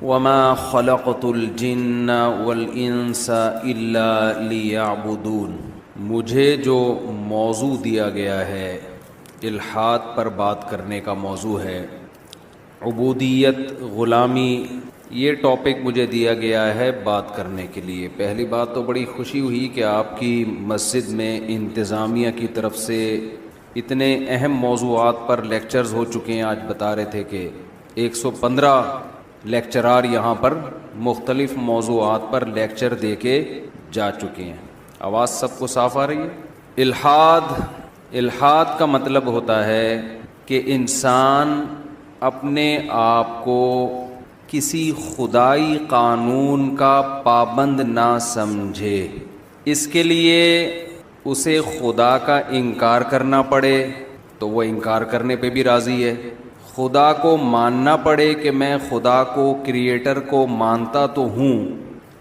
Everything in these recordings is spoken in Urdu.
وما خلقت الجن والانس الا لیعبدون۔ مجھے جو موضوع دیا گیا ہے الحاد پر بات کرنے کا موضوع ہے، عبودیت، غلامی، یہ ٹاپک مجھے دیا گیا ہے بات کرنے کے لیے۔ پہلی بات تو بڑی خوشی ہوئی کہ آپ کی مسجد میں انتظامیہ کی طرف سے اتنے اہم موضوعات پر لیکچرز ہو چکے ہیں۔ آج بتا رہے تھے کہ 115 لیکچرار یہاں پر مختلف موضوعات پر لیکچر دے کے جا چکے ہیں۔ آواز سب کو صاف آ رہی ہے؟ الحاد کا مطلب ہوتا ہے کہ انسان اپنے آپ کو کسی خدائی قانون کا پابند نہ سمجھے، اس کے لیے اسے خدا کا انکار کرنا پڑے تو وہ انکار کرنے پہ بھی راضی ہے، خدا کو ماننا پڑے کہ میں خدا کو، کریٹر کو مانتا تو ہوں،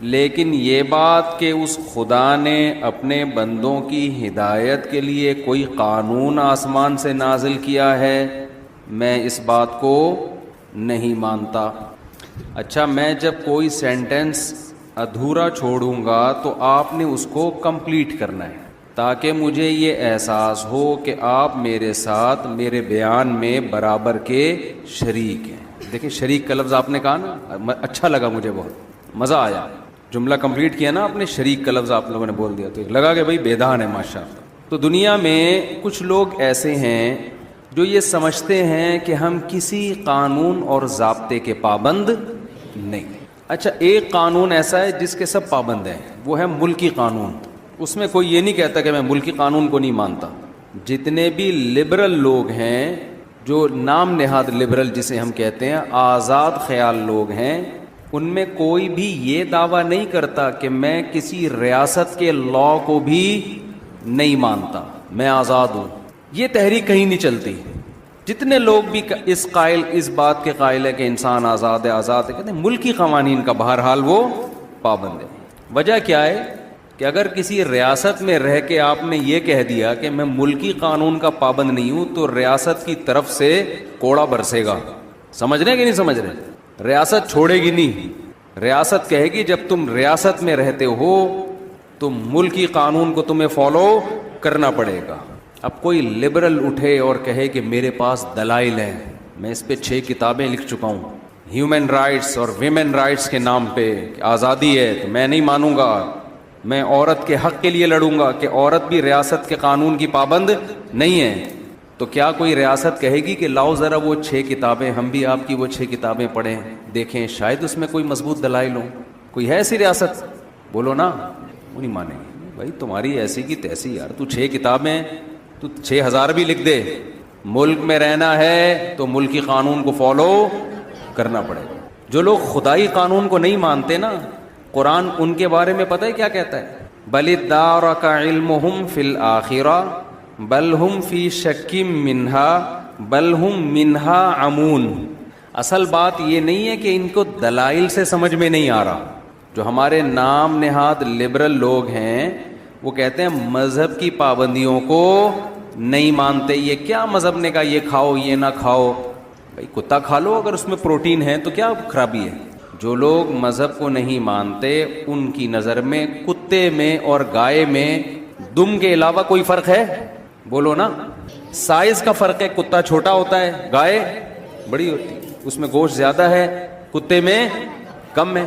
لیکن یہ بات کہ اس خدا نے اپنے بندوں کی ہدایت کے لیے کوئی قانون آسمان سے نازل کیا ہے، میں اس بات کو نہیں مانتا۔ اچھا، میں جب کوئی سینٹنس ادھورا چھوڑوں گا تو آپ نے اس کو کمپلیٹ کرنا ہے، تاکہ مجھے یہ احساس ہو کہ آپ میرے ساتھ میرے بیان میں برابر کے شریک ہیں۔ دیکھیں، شریک کا لفظ آپ نے کہا نا، اچھا لگا، مجھے بہت مزہ آیا۔ جملہ کمپلیٹ کیا نا آپ نے، شریک کا لفظ آپ لوگوں نے بول دیا تو لگا کہ بھائی بیدان ہے ماشاءاللہ۔ تو دنیا میں کچھ لوگ ایسے ہیں جو یہ سمجھتے ہیں کہ ہم کسی قانون اور ضابطے کے پابند نہیں۔ اچھا، ایک قانون ایسا ہے جس کے سب پابند ہیں، وہ ہے ملکی قانون۔ اس میں کوئی یہ نہیں کہتا کہ میں ملکی قانون کو نہیں مانتا۔ جتنے بھی لبرل لوگ ہیں، جو نام نہاد لبرل جسے ہم کہتے ہیں، آزاد خیال لوگ ہیں، ان میں کوئی بھی یہ دعویٰ نہیں کرتا کہ میں کسی ریاست کے لا کو بھی نہیں مانتا، میں آزاد ہوں۔ یہ تحریک کہیں نہیں چلتی۔ جتنے لوگ بھی اس بات کے قائل ہے کہ انسان آزاد ہے، کہتے ہیں ملکی قوانین کا بہرحال وہ پابند ہے۔ وجہ کیا ہے کہ اگر کسی ریاست میں رہ کے آپ نے یہ کہہ دیا کہ میں ملکی قانون کا پابند نہیں ہوں، تو ریاست کی طرف سے کوڑا برسے گا۔ سمجھ رہے کہ نہیں سمجھ رہے؟ ریاست چھوڑے گی نہیں، ریاست کہے گی جب تم ریاست میں رہتے ہو تو ملکی قانون کو تمہیں فالو کرنا پڑے گا۔ اب کوئی لبرل اٹھے اور کہے کہ میرے پاس دلائل ہیں، میں اس پہ 6 کتابیں لکھ چکا ہوں، ہیومن رائٹس اور ویمن رائٹس کے نام پہ آزادی ہے، تو میں نہیں مانوں گا، میں عورت کے حق کے لیے لڑوں گا کہ عورت بھی ریاست کے قانون کی پابند نہیں ہے، تو کیا کوئی ریاست کہے گی کہ لاؤ ذرا وہ 6 کتابیں، ہم بھی آپ کی وہ 6 کتابیں پڑھیں، دیکھیں شاید اس میں کوئی مضبوط دلائل ہوں؟ کوئی ہے ایسی ریاست؟ بولو نا، وہ نہیں مانیں گے۔ بھائی تمہاری ایسی کی تیسی یار، تو 6 کتابیں، تو 6000 بھی لکھ دے، ملک میں رہنا ہے تو ملکی قانون کو فالو کرنا پڑے گا۔ جو لوگ خدائی قانون کو نہیں مانتے نا، قرآن ان کے بارے میں پتہ ہے کیا کہتا ہے؟ بل ادارک علمہم فی الآخرہ بل ہم فی شک منہا بل ہم منہا عمون۔ اصل بات یہ نہیں ہے کہ ان کو دلائل سے سمجھ میں نہیں آ رہا۔ جو ہمارے نام نہاد لبرل لوگ ہیں وہ کہتے ہیں مذہب کی پابندیوں کو نہیں مانتے۔ یہ کیا مذہب نے کہا یہ کھاؤ یہ نہ کھاؤ؟ بھائی کتا کھا لو اگر اس میں پروٹین ہے تو کیا خرابی ہے؟ جو لوگ مذہب کو نہیں مانتے ان کی نظر میں کتے میں اور گائے میں دم کے علاوہ کوئی فرق ہے؟ بولو نا، سائز کا فرق ہے، کتا چھوٹا ہوتا ہے، گائے بڑی ہوتی ہے، اس میں گوشت زیادہ ہے، کتے میں کم ہے۔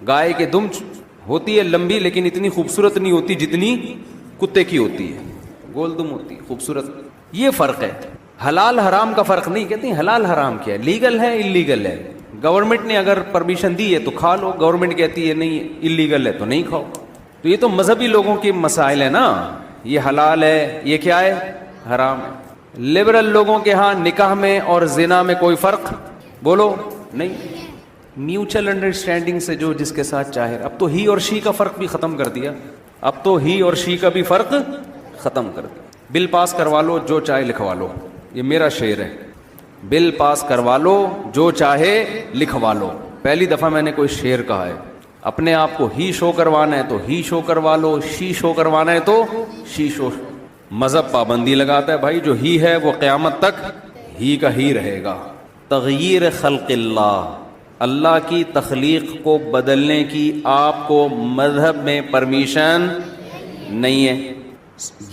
گائے کے دم ہوتی ہے لمبی لیکن اتنی خوبصورت نہیں ہوتی جتنی کتے کی ہوتی ہے، گول دم ہوتی ہے، خوبصورت۔ یہ فرق ہے، حلال حرام کا فرق نہیں۔ کہتے ہیں حلال حرام کیا ہے؟ لیگل ہے اللیگل ہے۔ گورنمنٹ نے اگر پرمیشن دی ہے تو کھا لو، گورنمنٹ کہتی ہے نہیں اللیگل ہے تو نہیں کھاؤ۔ تو یہ تو مذہبی لوگوں کے مسائل ہیں نا، یہ حلال ہے یہ کیا ہے؟ حرام ہے۔ لبرل لوگوں کے ہاں نکاح میں اور زنا میں کوئی فرق بولو نہیں، میوچل انڈرسٹینڈنگ سے جو جس کے ساتھ چاہے۔ اب تو ہی اور شی کا فرق بھی ختم کر دیا، اب تو ہی اور شی کا بھی فرق ختم کر دیا۔ بل پاس کروا لو جو چاہے لکھوا لو، یہ میرا شعر ہے، بل پاس کروا لو جو چاہے لکھوا لو۔ پہلی دفعہ میں نے کوئی شعر کہا ہے۔ اپنے آپ کو ہی شو کروانا ہے تو ہی شو کروا لو، شی شو کروانا ہے تو شی شو۔ مذہب پابندی لگاتا ہے بھائی جو ہی ہے وہ قیامت تک ہی کا ہی رہے گا۔ تغییر خلق اللہ، اللہ کی تخلیق کو بدلنے کی آپ کو مذہب میں پرمیشن نہیں ہے.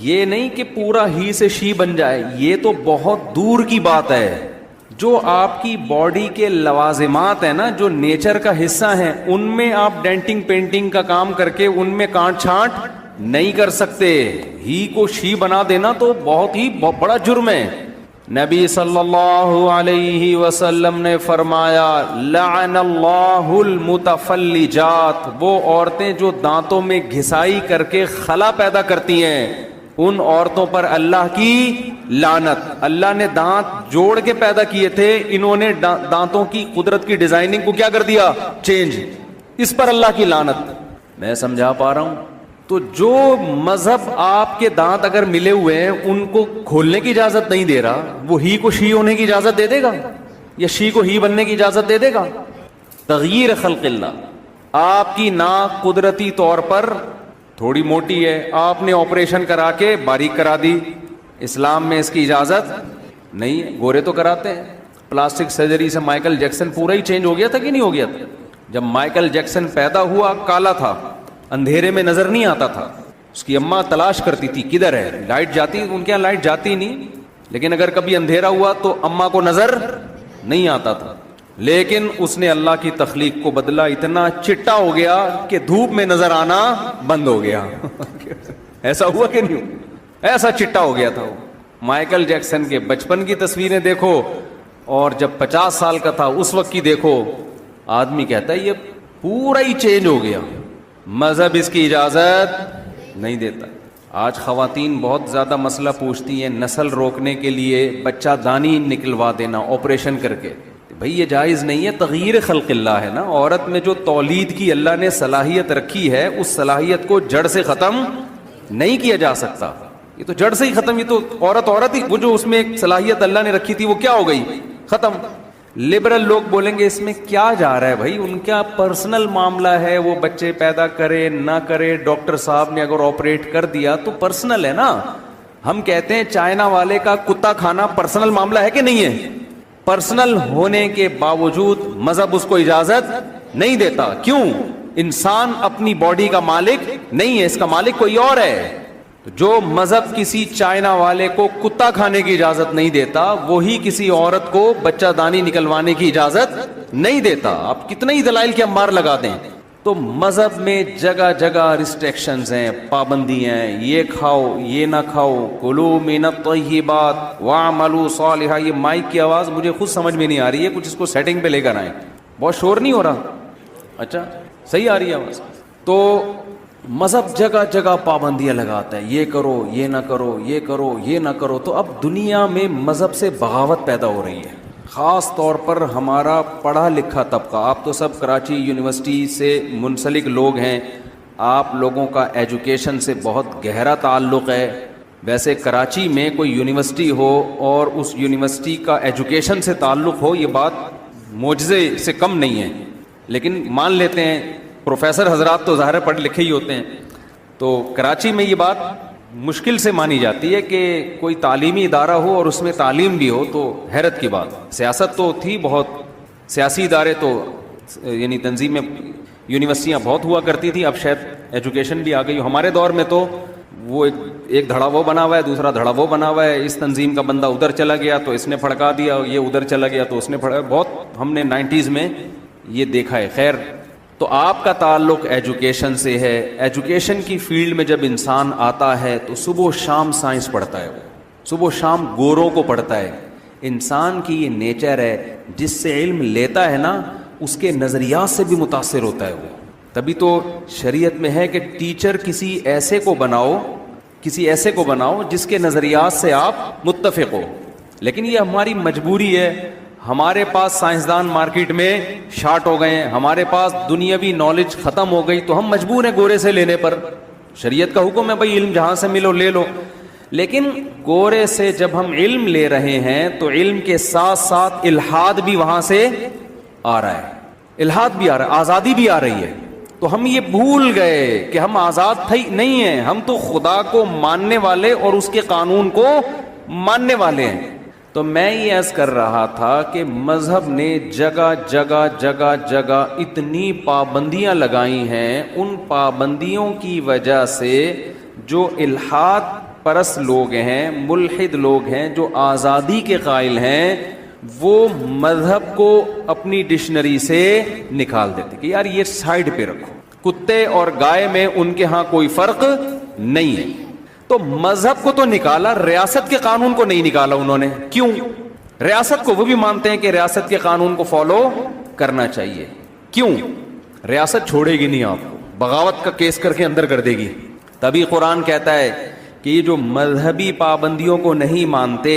یہ نہیں کہ پورا ہی سے شی بن جائے، یہ تو بہت دور کی بات ہے. جو آپ کی باڈی کے لوازمات ہیں نا، جو نیچر کا حصہ ہیں، ان میں آپ ڈینٹنگ پینٹنگ کا کام کر کے ان میں کانٹ چھانٹ نہیں کر سکتے. ہی کو شی بنا دینا تو بہت بڑا جرم ہے. نبی صلی اللہ علیہ وسلم نے فرمایا لعن اللہ المتفلجات، وہ عورتیں جو دانتوں میں گھسائی کر کے خلا پیدا کرتی ہیں، ان عورتوں پر اللہ کی لعنت. اللہ نے دانت جوڑ کے پیدا کیے تھے، انہوں نے دانتوں کی قدرت کی ڈیزائننگ کو کیا کر دیا؟ چینج. اس پر اللہ کی لعنت. میں سمجھا پا رہا ہوں؟ تو جو مذہب آپ کے دانت اگر ملے ہوئے ہیں ان کو کھولنے کی اجازت نہیں دے رہا، وہ ہی کو شی ہونے کی اجازت دے دے گا یا شی کو ہی بننے کی اجازت دے دے گا؟ تغییر خلق اللہ. آپ کی ناک قدرتی طور پر تھوڑی موٹی ہے، آپ نے آپریشن کرا کے باریک کرا دی. اسلام میں اس کی اجازت نہیں ہے. گورے تو کراتے ہیں. پلاسٹک سرجری سے مائیکل جیکسن پورا ہی چینج ہو گیا تھا کہ نہیں ہو گیا تھا؟ جب مائیکل جیکسن پیدا ہوا کالا تھا، اندھیرے میں نظر نہیں آتا تھا. اس کی اماں تلاش کرتی تھی کدھر ہے، لائٹ جاتی، ان کے یہاں لائٹ جاتی نہیں، لیکن اگر کبھی اندھیرا ہوا تو اماں کو نظر نہیں آتا تھا. لیکن اس نے اللہ کی تخلیق کو بدلا، اتنا چٹا ہو گیا کہ دھوپ میں نظر آنا بند ہو گیا. ایسا ہوا کہ نہیں؟ ایسا چٹا ہو گیا تھا وہ. مائیکل جیکسن کے بچپن کی تصویریں دیکھو اور جب 50 سال کا تھا اس وقت کی دیکھو، آدمی کہتا ہے یہ پورا ہی چینج ہو گیا. مذہب اس کی اجازت نہیں دیتا. آج خواتین بہت زیادہ مسئلہ پوچھتی ہیں نسل روکنے کے لیے بچہ دانی نکلوا دینا آپریشن کر کے. بھئی یہ جائز نہیں ہے، تغییر خلق اللہ ہے نا. عورت میں جو تولید کی اللہ نے صلاحیت رکھی ہے، اس صلاحیت کو جڑ سے ختم نہیں کیا جا سکتا. یہ تو جڑ سے ہی ختم، یہ تو عورت ہی، وہ جو اس میں ایک صلاحیت اللہ نے رکھی تھی وہ کیا ہو گئی؟ ختم. لبرل لوگ بولیں گے اس میں کیا جا رہا ہے بھائی، ان کا پرسنل معاملہ ہے، وہ بچے پیدا کرے نہ کرے، ڈاکٹر صاحب نے اگر آپریٹ کر دیا تو پرسنل ہے نا. ہم کہتے ہیں چائنا والے کا کتا کھانا پرسنل معاملہ ہے کہ نہیں ہے؟ پرسنل ہونے کے باوجود مذہب اس کو اجازت نہیں دیتا. کیوں؟ انسان اپنی باڈی کا مالک نہیں ہے، اس کا مالک کوئی اور ہے. جو مذہب کسی چائنا والے کو کتا کھانے کی اجازت نہیں دیتا، وہی کسی عورت کو بچہ دانی نکلوانے کی اجازت نہیں دیتا. آپ کتنے ہی دلائل کے انبار لگا دیں. تو مذہب میں جگہ جگہ ریسٹرکشنز ہیں، پابندی ہیں، یہ کھاؤ یہ نہ کھاؤ، کلوا من الطیبات واعملوا صالحا. یہ مائک کی آواز مجھے خود سمجھ میں نہیں آ رہی ہے، کچھ اس کو سیٹنگ پہ لے کر آئیں. بہت شور نہیں ہو رہا؟ اچھا صحیح آ رہی ہے آواز. تو مذہب جگہ جگہ پابندیاں لگاتا ہے، یہ کرو یہ نہ کرو، یہ کرو یہ نہ کرو. تو اب دنیا میں مذہب سے بغاوت پیدا ہو رہی ہے، خاص طور پر ہمارا پڑھا لکھا طبقہ. آپ تو سب کراچی یونیورسٹی سے منسلک لوگ ہیں، آپ لوگوں کا ایجوکیشن سے بہت گہرا تعلق ہے. ویسے کراچی میں کوئی یونیورسٹی ہو اور اس یونیورسٹی کا ایجوکیشن سے تعلق ہو، یہ بات معجزے سے کم نہیں ہے. لیکن مان لیتے ہیں پروفیسر حضرات تو ظاہر پڑھ لکھے ہی ہوتے ہیں، تو کراچی میں یہ بات مشکل سے مانی جاتی ہے کہ کوئی تعلیمی ادارہ ہو اور اس میں تعلیم بھی ہو. تو حیرت کی بات. سیاست تو تھی بہت، سیاسی ادارے تو یعنی تنظیمیں یونیورسٹیاں بہت ہوا کرتی تھی، اب شاید ایجوکیشن بھی آ گئی. ہمارے دور میں تو وہ ایک دھڑا وہ بنا ہوا ہے، دوسرا دھڑا وہ بنا ہوا ہے. اس تنظیم کا بندہ ادھر چلا گیا تو اس نے پھڑکا دیا، یہ ادھر چلا گیا تو اس نے پھڑکا. بہت ہم نے 90s میں یہ دیکھا ہے. خیر، تو آپ کا تعلق ایجوکیشن سے ہے. ایجوکیشن کی فیلڈ میں جب انسان آتا ہے تو صبح و شام سائنس پڑھتا ہے، صبح و شام گوروں کو پڑھتا ہے. انسان کی یہ نیچر ہے، جس سے علم لیتا ہے نا اس کے نظریات سے بھی متاثر ہوتا ہے وہ. تبھی تو شریعت میں ہے کہ ٹیچر کسی ایسے کو بناؤ جس کے نظریات سے آپ متفق ہو. لیکن یہ ہماری مجبوری ہے. ہمارے پاس سائنسدان مارکیٹ میں شارٹ ہو گئے ہیں، ہمارے پاس دنیاوی نالج ختم ہو گئی، تو ہم مجبور ہیں گورے سے لینے پر. شریعت کا حکم ہے بھائی علم جہاں سے ملو لے لو. لیکن گورے سے جب ہم علم لے رہے ہیں تو علم کے ساتھ ساتھ الحاد بھی وہاں سے آ رہا ہے، الحاد بھی آ رہا ہے، آزادی بھی آ رہی ہے. تو ہم یہ بھول گئے کہ ہم آزاد نہیں ہیں، ہم تو خدا کو ماننے والے اور اس کے قانون کو ماننے والے ہیں. تو میں یہ عرض کر رہا تھا کہ مذہب نے جگہ جگہ جگہ جگہ اتنی پابندیاں لگائی ہیں، ان پابندیوں کی وجہ سے جو الحاد پرست لوگ ہیں، ملحد لوگ ہیں، جو آزادی کے قائل ہیں، وہ مذہب کو اپنی ڈکشنری سے نکال دیتے کہ یار یہ سائیڈ پہ رکھو، کتے اور گائے میں ان کے ہاں کوئی فرق نہیں ہے۔ تو مذہب کو تو نکالا، ریاست کے قانون کو نہیں نکالا انہوں نے۔ کیوں؟ ریاست کو وہ بھی مانتے ہیں کہ ریاست کے قانون کو فالو کرنا چاہیے۔ کیوں؟ ریاست چھوڑے گی نہیں آپ کو، بغاوت کا کیس کر کے اندر کر دے گی۔ تبھی قرآن کہتا ہے کہ یہ جو مذہبی پابندیوں کو نہیں مانتے،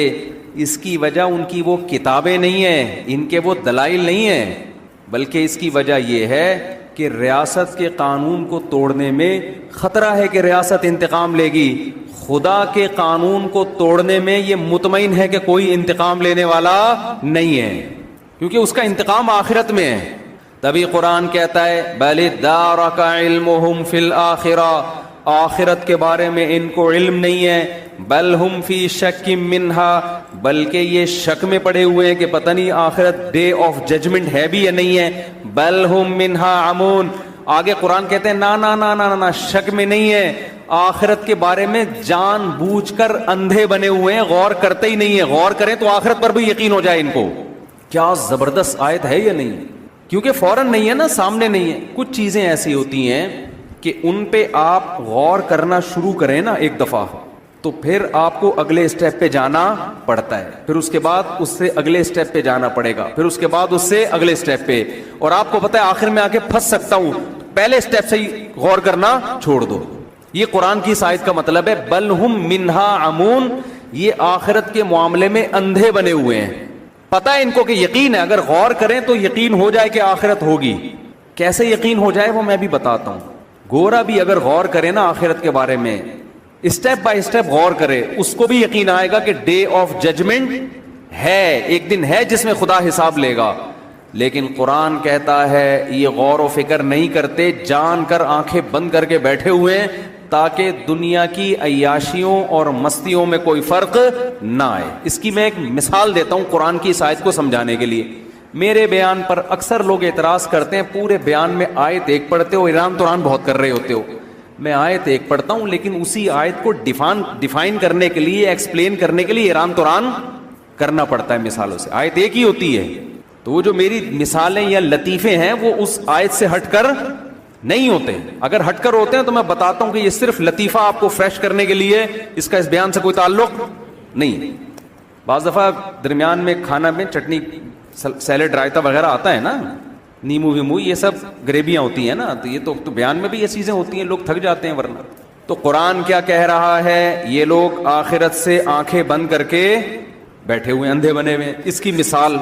اس کی وجہ ان کی وہ کتابیں نہیں ہیں، ان کے وہ دلائل نہیں ہیں، بلکہ اس کی وجہ یہ ہے کہ ریاست کے قانون کو توڑنے میں خطرہ ہے کہ ریاست انتقام لے گی۔ خدا کے قانون کو توڑنے میں یہ مطمئن ہے کہ کوئی انتقام لینے والا نہیں ہے، کیونکہ اس کا انتقام آخرت میں ہے۔ تبھی قرآن کہتا ہے بل ادارک علمہم فی الآخرہ، آخرت کے بارے میں ان کو علم نہیں ہے، بل ہم فی شک منہا، بلکہ یہ شک میں پڑے ہوئے ہیں کہ پتہ نہیں آخرت ڈے آف ججمنٹ ہے بھی یا نہیں ہے، بل ہم منہا عمون۔ آگے قرآن کہتے ہیں نا نا نا نا نا، شک میں نہیں ہے، آخرت کے بارے میں جان بوجھ کر اندھے بنے ہوئے ہیں، غور کرتے ہی نہیں ہیں، غور کریں تو آخرت پر بھی یقین ہو جائے ان کو۔ کیا زبردست آیت ہے یا نہیں؟ کیونکہ فوراً نہیں ہے نا، سامنے نہیں ہے۔ کچھ چیزیں ایسی ہوتی ہیں کہ ان پہ آپ غور کرنا شروع کریں نا ایک دفعہ، تو پھر آپ کو اگلے اسٹیپ پہ جانا پڑتا ہے، پھر اس کے بعد اس سے اگلے اسٹیپ پہ جانا پڑے گا، پھر اس کے بعد اس سے اگلے اسٹیپ پہ، اور آپ کو پتہ ہے آخر میں آ کے پھنس سکتا ہوں، پہلے اسٹیپ سے ہی غور کرنا چھوڑ دو۔ یہ قرآن کی اس آیت کا مطلب ہے بل ہم منہا عمون، یہ آخرت کے معاملے میں اندھے بنے ہوئے ہیں۔ پتہ ہے ان کو کہ یقین ہے، اگر غور کریں تو یقین ہو جائے کہ آخرت ہوگی۔ کیسے یقین ہو جائے وہ میں بھی بتاتا ہوں۔ گورا بھی اگر غور کرے نا آخرت کے بارے میں، اسٹیپ بائی اسٹیپ غور کرے، اس کو بھی یقین آئے گا کہ ڈے آف ججمنٹ ہے، ایک دن ہے جس میں خدا حساب لے گا۔ لیکن قرآن کہتا ہے یہ غور و فکر نہیں کرتے، جان کر آنکھیں بند کر کے بیٹھے ہوئے ہیں تاکہ دنیا کی عیاشیوں اور مستیوں میں کوئی فرق نہ آئے۔ اس کی میں ایک مثال دیتا ہوں قرآن کی اس آیت کو سمجھانے کے لیے۔ میرے بیان پر اکثر لوگ اعتراض کرتے ہیں، پورے بیان میں آیت ایک پڑھتے ہو، ایران توران بہت کر رہے ہوتے ہو۔ میں آیت ایک پڑھتا ہوں لیکن اسی آیت کو ڈیفائن کرنے کے لیے، ایکسپلین کرنے کے لیے ایران توران کرنا پڑتا ہے مثالوں سے۔ آیت ایک ہی ہوتی ہے، تو وہ جو میری مثالیں یا لطیفے ہیں وہ اس آیت سے ہٹ کر نہیں ہوتے۔ اگر ہٹ کر ہوتے ہیں تو میں بتاتا ہوں کہ یہ صرف لطیفہ آپ کو فریش کرنے کے لیے، اس کا اس بیان سے کوئی تعلق نہیں۔ بعض دفعہ درمیان میں کھانا میں چٹنی، سیلڈ، رائتا وغیرہ آتا ہے نا، نیمو ویمو، یہ سب گریویاں ہوتی ہیں نا، تو یہ تو بیان میں بھی یہ چیزیں ہوتی ہیں، لوگ تھک جاتے ہیں ورنہ۔ تو قرآن کیا کہہ رہا ہے؟ یہ لوگ آخرت سے آنکھیں بند کر کے بیٹھے ہوئے، اندھے بنے ہوئے۔ اس کی مثال،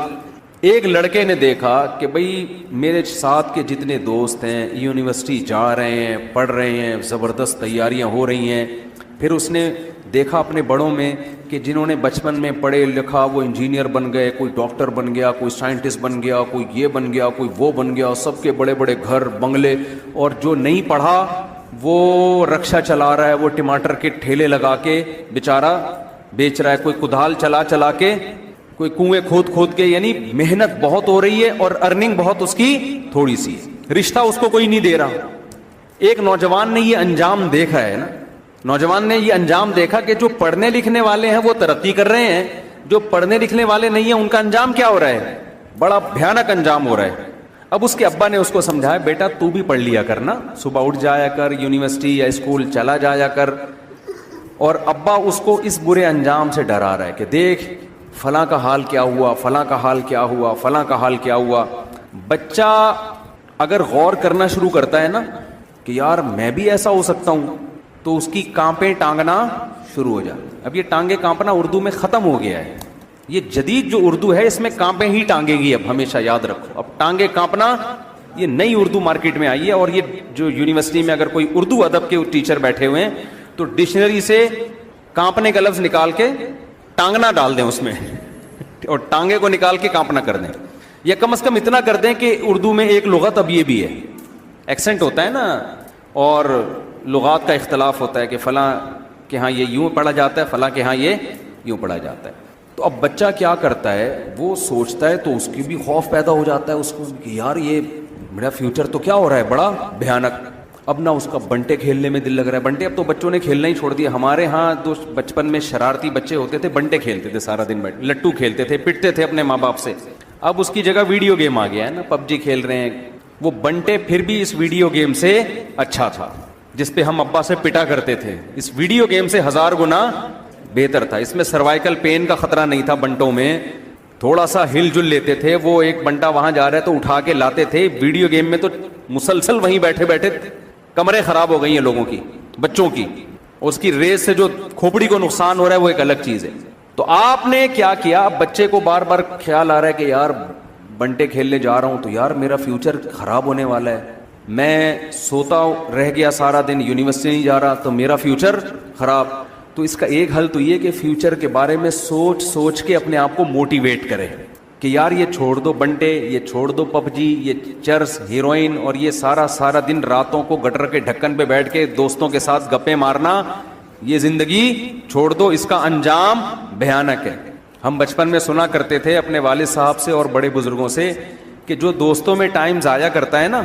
ایک لڑکے نے دیکھا کہ بھئی میرے ساتھ کے جتنے دوست ہیں یونیورسٹی جا رہے ہیں، پڑھ رہے ہیں، زبردست تیاریاں ہو رہی ہیں، پھر اس نے دیکھا اپنے بڑوں میں کہ جنہوں نے بچپن میں پڑھے لکھا وہ انجینئر بن گئے، کوئی ڈاکٹر بن گیا، کوئی سائنٹسٹ بن گیا، کوئی یہ بن گیا، کوئی وہ بن گیا، سب کے بڑے بڑے گھر بنگلے، اور جو نہیں پڑھا وہ رکشہ چلا رہا ہے، وہ ٹماٹر کے ٹھیلے لگا کے بیچارہ بیچ رہا ہے، کوئی کدال چلا چلا کے، کوئی کنویں کھود کھود کے، یعنی محنت بہت ہو رہی ہے اور ارننگ بہت اس کی تھوڑی سی، رشتہ اس کو کوئی نہیں دے رہا۔ ایک نوجوان نے یہ انجام دیکھا ہے نا، نوجوان نے یہ انجام دیکھا کہ جو پڑھنے لکھنے والے ہیں وہ ترقی کر رہے ہیں، جو پڑھنے لکھنے والے نہیں ہیں ان کا انجام کیا ہو رہا ہے؟ بڑا بھیانک انجام ہو رہا ہے۔ اب اس کے ابا نے اس کو سمجھایا، بیٹا تو بھی پڑھ لیا کر نا، صبح اٹھ جایا کر، یونیورسٹی یا اسکول چلا جایا کر۔ اور ابا اس کو اس برے انجام سے ڈرا رہا ہے کہ دیکھ فلاں کا حال کیا ہوا، فلاں کا حال کیا ہوا، فلاں کا حال کیا ہوا۔ بچہ اگر غور کرنا شروع کرتا ہے نا کہ یار میں بھی ایسا ہو سکتا ہوں، تو اس کی کانپیں ٹانگنا شروع ہو جائے۔ اب یہ ٹانگیں کانپنا اردو میں ختم ہو گیا ہے، یہ جدید جو اردو ہے اس میں کانپیں ہی ٹانگیں گی، اب ہمیشہ یاد رکھو، اب ٹانگیں کانپنا یہ نئی اردو مارکیٹ میں آئی ہے۔ اور یہ جو یونیورسٹی میں اگر کوئی اردو ادب کے ٹیچر بیٹھے ہوئے ہیں تو ڈکشنری سے کانپنے کا لفظ نکال کے ٹانگنا ڈال دیں اس میں، اور ٹانگے کو نکال کے کانپنا کر دیں، یا کم از کم اتنا کر دیں کہ اردو میں ایک لغت اب یہ بھی ہے، ایکسنٹ ہوتا ہے نا، اور لغات کا اختلاف ہوتا ہے کہ فلاں کے ہاں یہ یوں پڑھا جاتا ہے، فلاں کے ہاں یہ یوں پڑھا جاتا ہے۔ تو اب بچہ کیا کرتا ہے, وہ سوچتا ہے تو اس کی بھی خوف پیدا ہو جاتا ہے اس کو کہ یار یہ میرا فیوچر تو کیا ہو رہا ہے بڑا بھیانک. اب نہ اس کا بنٹے کھیلنے میں دل لگ رہا ہے. بنٹے اب تو بچوں نے کھیلنا ہی چھوڑ دیا. ہمارے ہاں تو بچپن میں شرارتی بچے ہوتے تھے, بنٹے کھیلتے تھے سارا دن, بیٹھ لٹو کھیلتے تھے, پٹتے تھے اپنے ماں باپ سے. اب اس کی جگہ ویڈیو گیم آ گیا ہے نا, پب جی کھیل رہے ہیں. وہ بنٹے پھر بھی اس ویڈیو گیم سے اچھا تھا جس پہ ہم ابا سے پٹا کرتے تھے, اس ویڈیو گیم سے 1000 گنا بہتر تھا. اس میں سروائیکل پین کا خطرہ نہیں تھا بنٹوں میں, تھوڑا سا ہل جل لیتے تھے. وہ ایک بنٹا وہاں جا رہا ہے تو اٹھا کے لاتے تھے. ویڈیو گیم میں تو مسلسل وہیں بیٹھے بیٹھے کمرے خراب ہو گئی ہیں لوگوں کی, بچوں کی. اس کی ریس سے جو کھوپڑی کو نقصان ہو رہا ہے وہ ایک الگ چیز ہے. تو آپ نے کیا کیا, اب بچے کو بار بار خیال آ رہا ہے کہ یار بنٹے کھیلنے جا رہا ہوں تو یار میرا فیوچر خراب ہونے والا ہے. میں سوتا رہ گیا سارا دن, یونیورسٹی نہیں جا رہا تو میرا فیوچر خراب. تو اس کا ایک حل تو یہ کہ فیوچر کے بارے میں سوچ سوچ کے اپنے آپ کو موٹیویٹ کرے کہ یار یہ چھوڑ دو بنٹے, یہ چھوڑ دو پب جی, یہ چرس, ہیروئن اور یہ سارا دن راتوں کو گٹر کے ڈھکن پہ بیٹھ کے دوستوں کے ساتھ گپیں مارنا, یہ زندگی چھوڑ دو, اس کا انجام بھیانک ہے. ہم بچپن میں سنا کرتے تھے اپنے والد صاحب سے اور بڑے بزرگوں سے کہ جو دوستوں میں ٹائم ضائع کرتا ہے نا,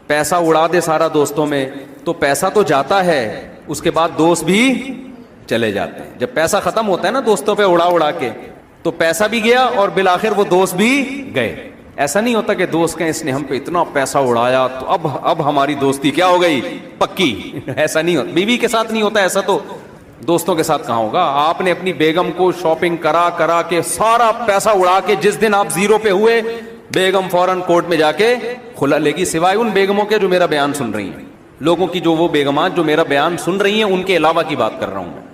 پیسہ اڑا دے سارا دوستوں میں, تو پیسہ تو جاتا ہے, اس کے بعد دوست بھی چلے جاتے ہیں. جب پیسہ ختم ہوتا ہے نا دوستوں پہ اڑا کے, تو پیسہ بھی گیا اور بالآخر وہ دوست بھی گئے. ایسا نہیں ہوتا کہ دوست کہیں اس نے ہم پہ اتنا پیسہ اڑایا تو اب ہماری دوستی کیا ہو گئی پکی. ایسا نہیں ہوتا, بیوی کے ساتھ نہیں ہوتا ایسا, تو دوستوں کے ساتھ کہاں ہوگا. آپ نے اپنی بیگم کو شاپنگ کرا کے سارا پیسہ اڑا کے جس دن آپ زیرو پہ ہوئے, بیگم فوراً کورٹ میں جا کے کھلا لے گی, سوائے ان بیگموں کے جو میرا بیان سن رہی ہیں. لوگوں کی جو وہ بیگمات جو میرا بیان سن رہی ہیں ان کے علاوہ کی بات کر رہا ہوں میں.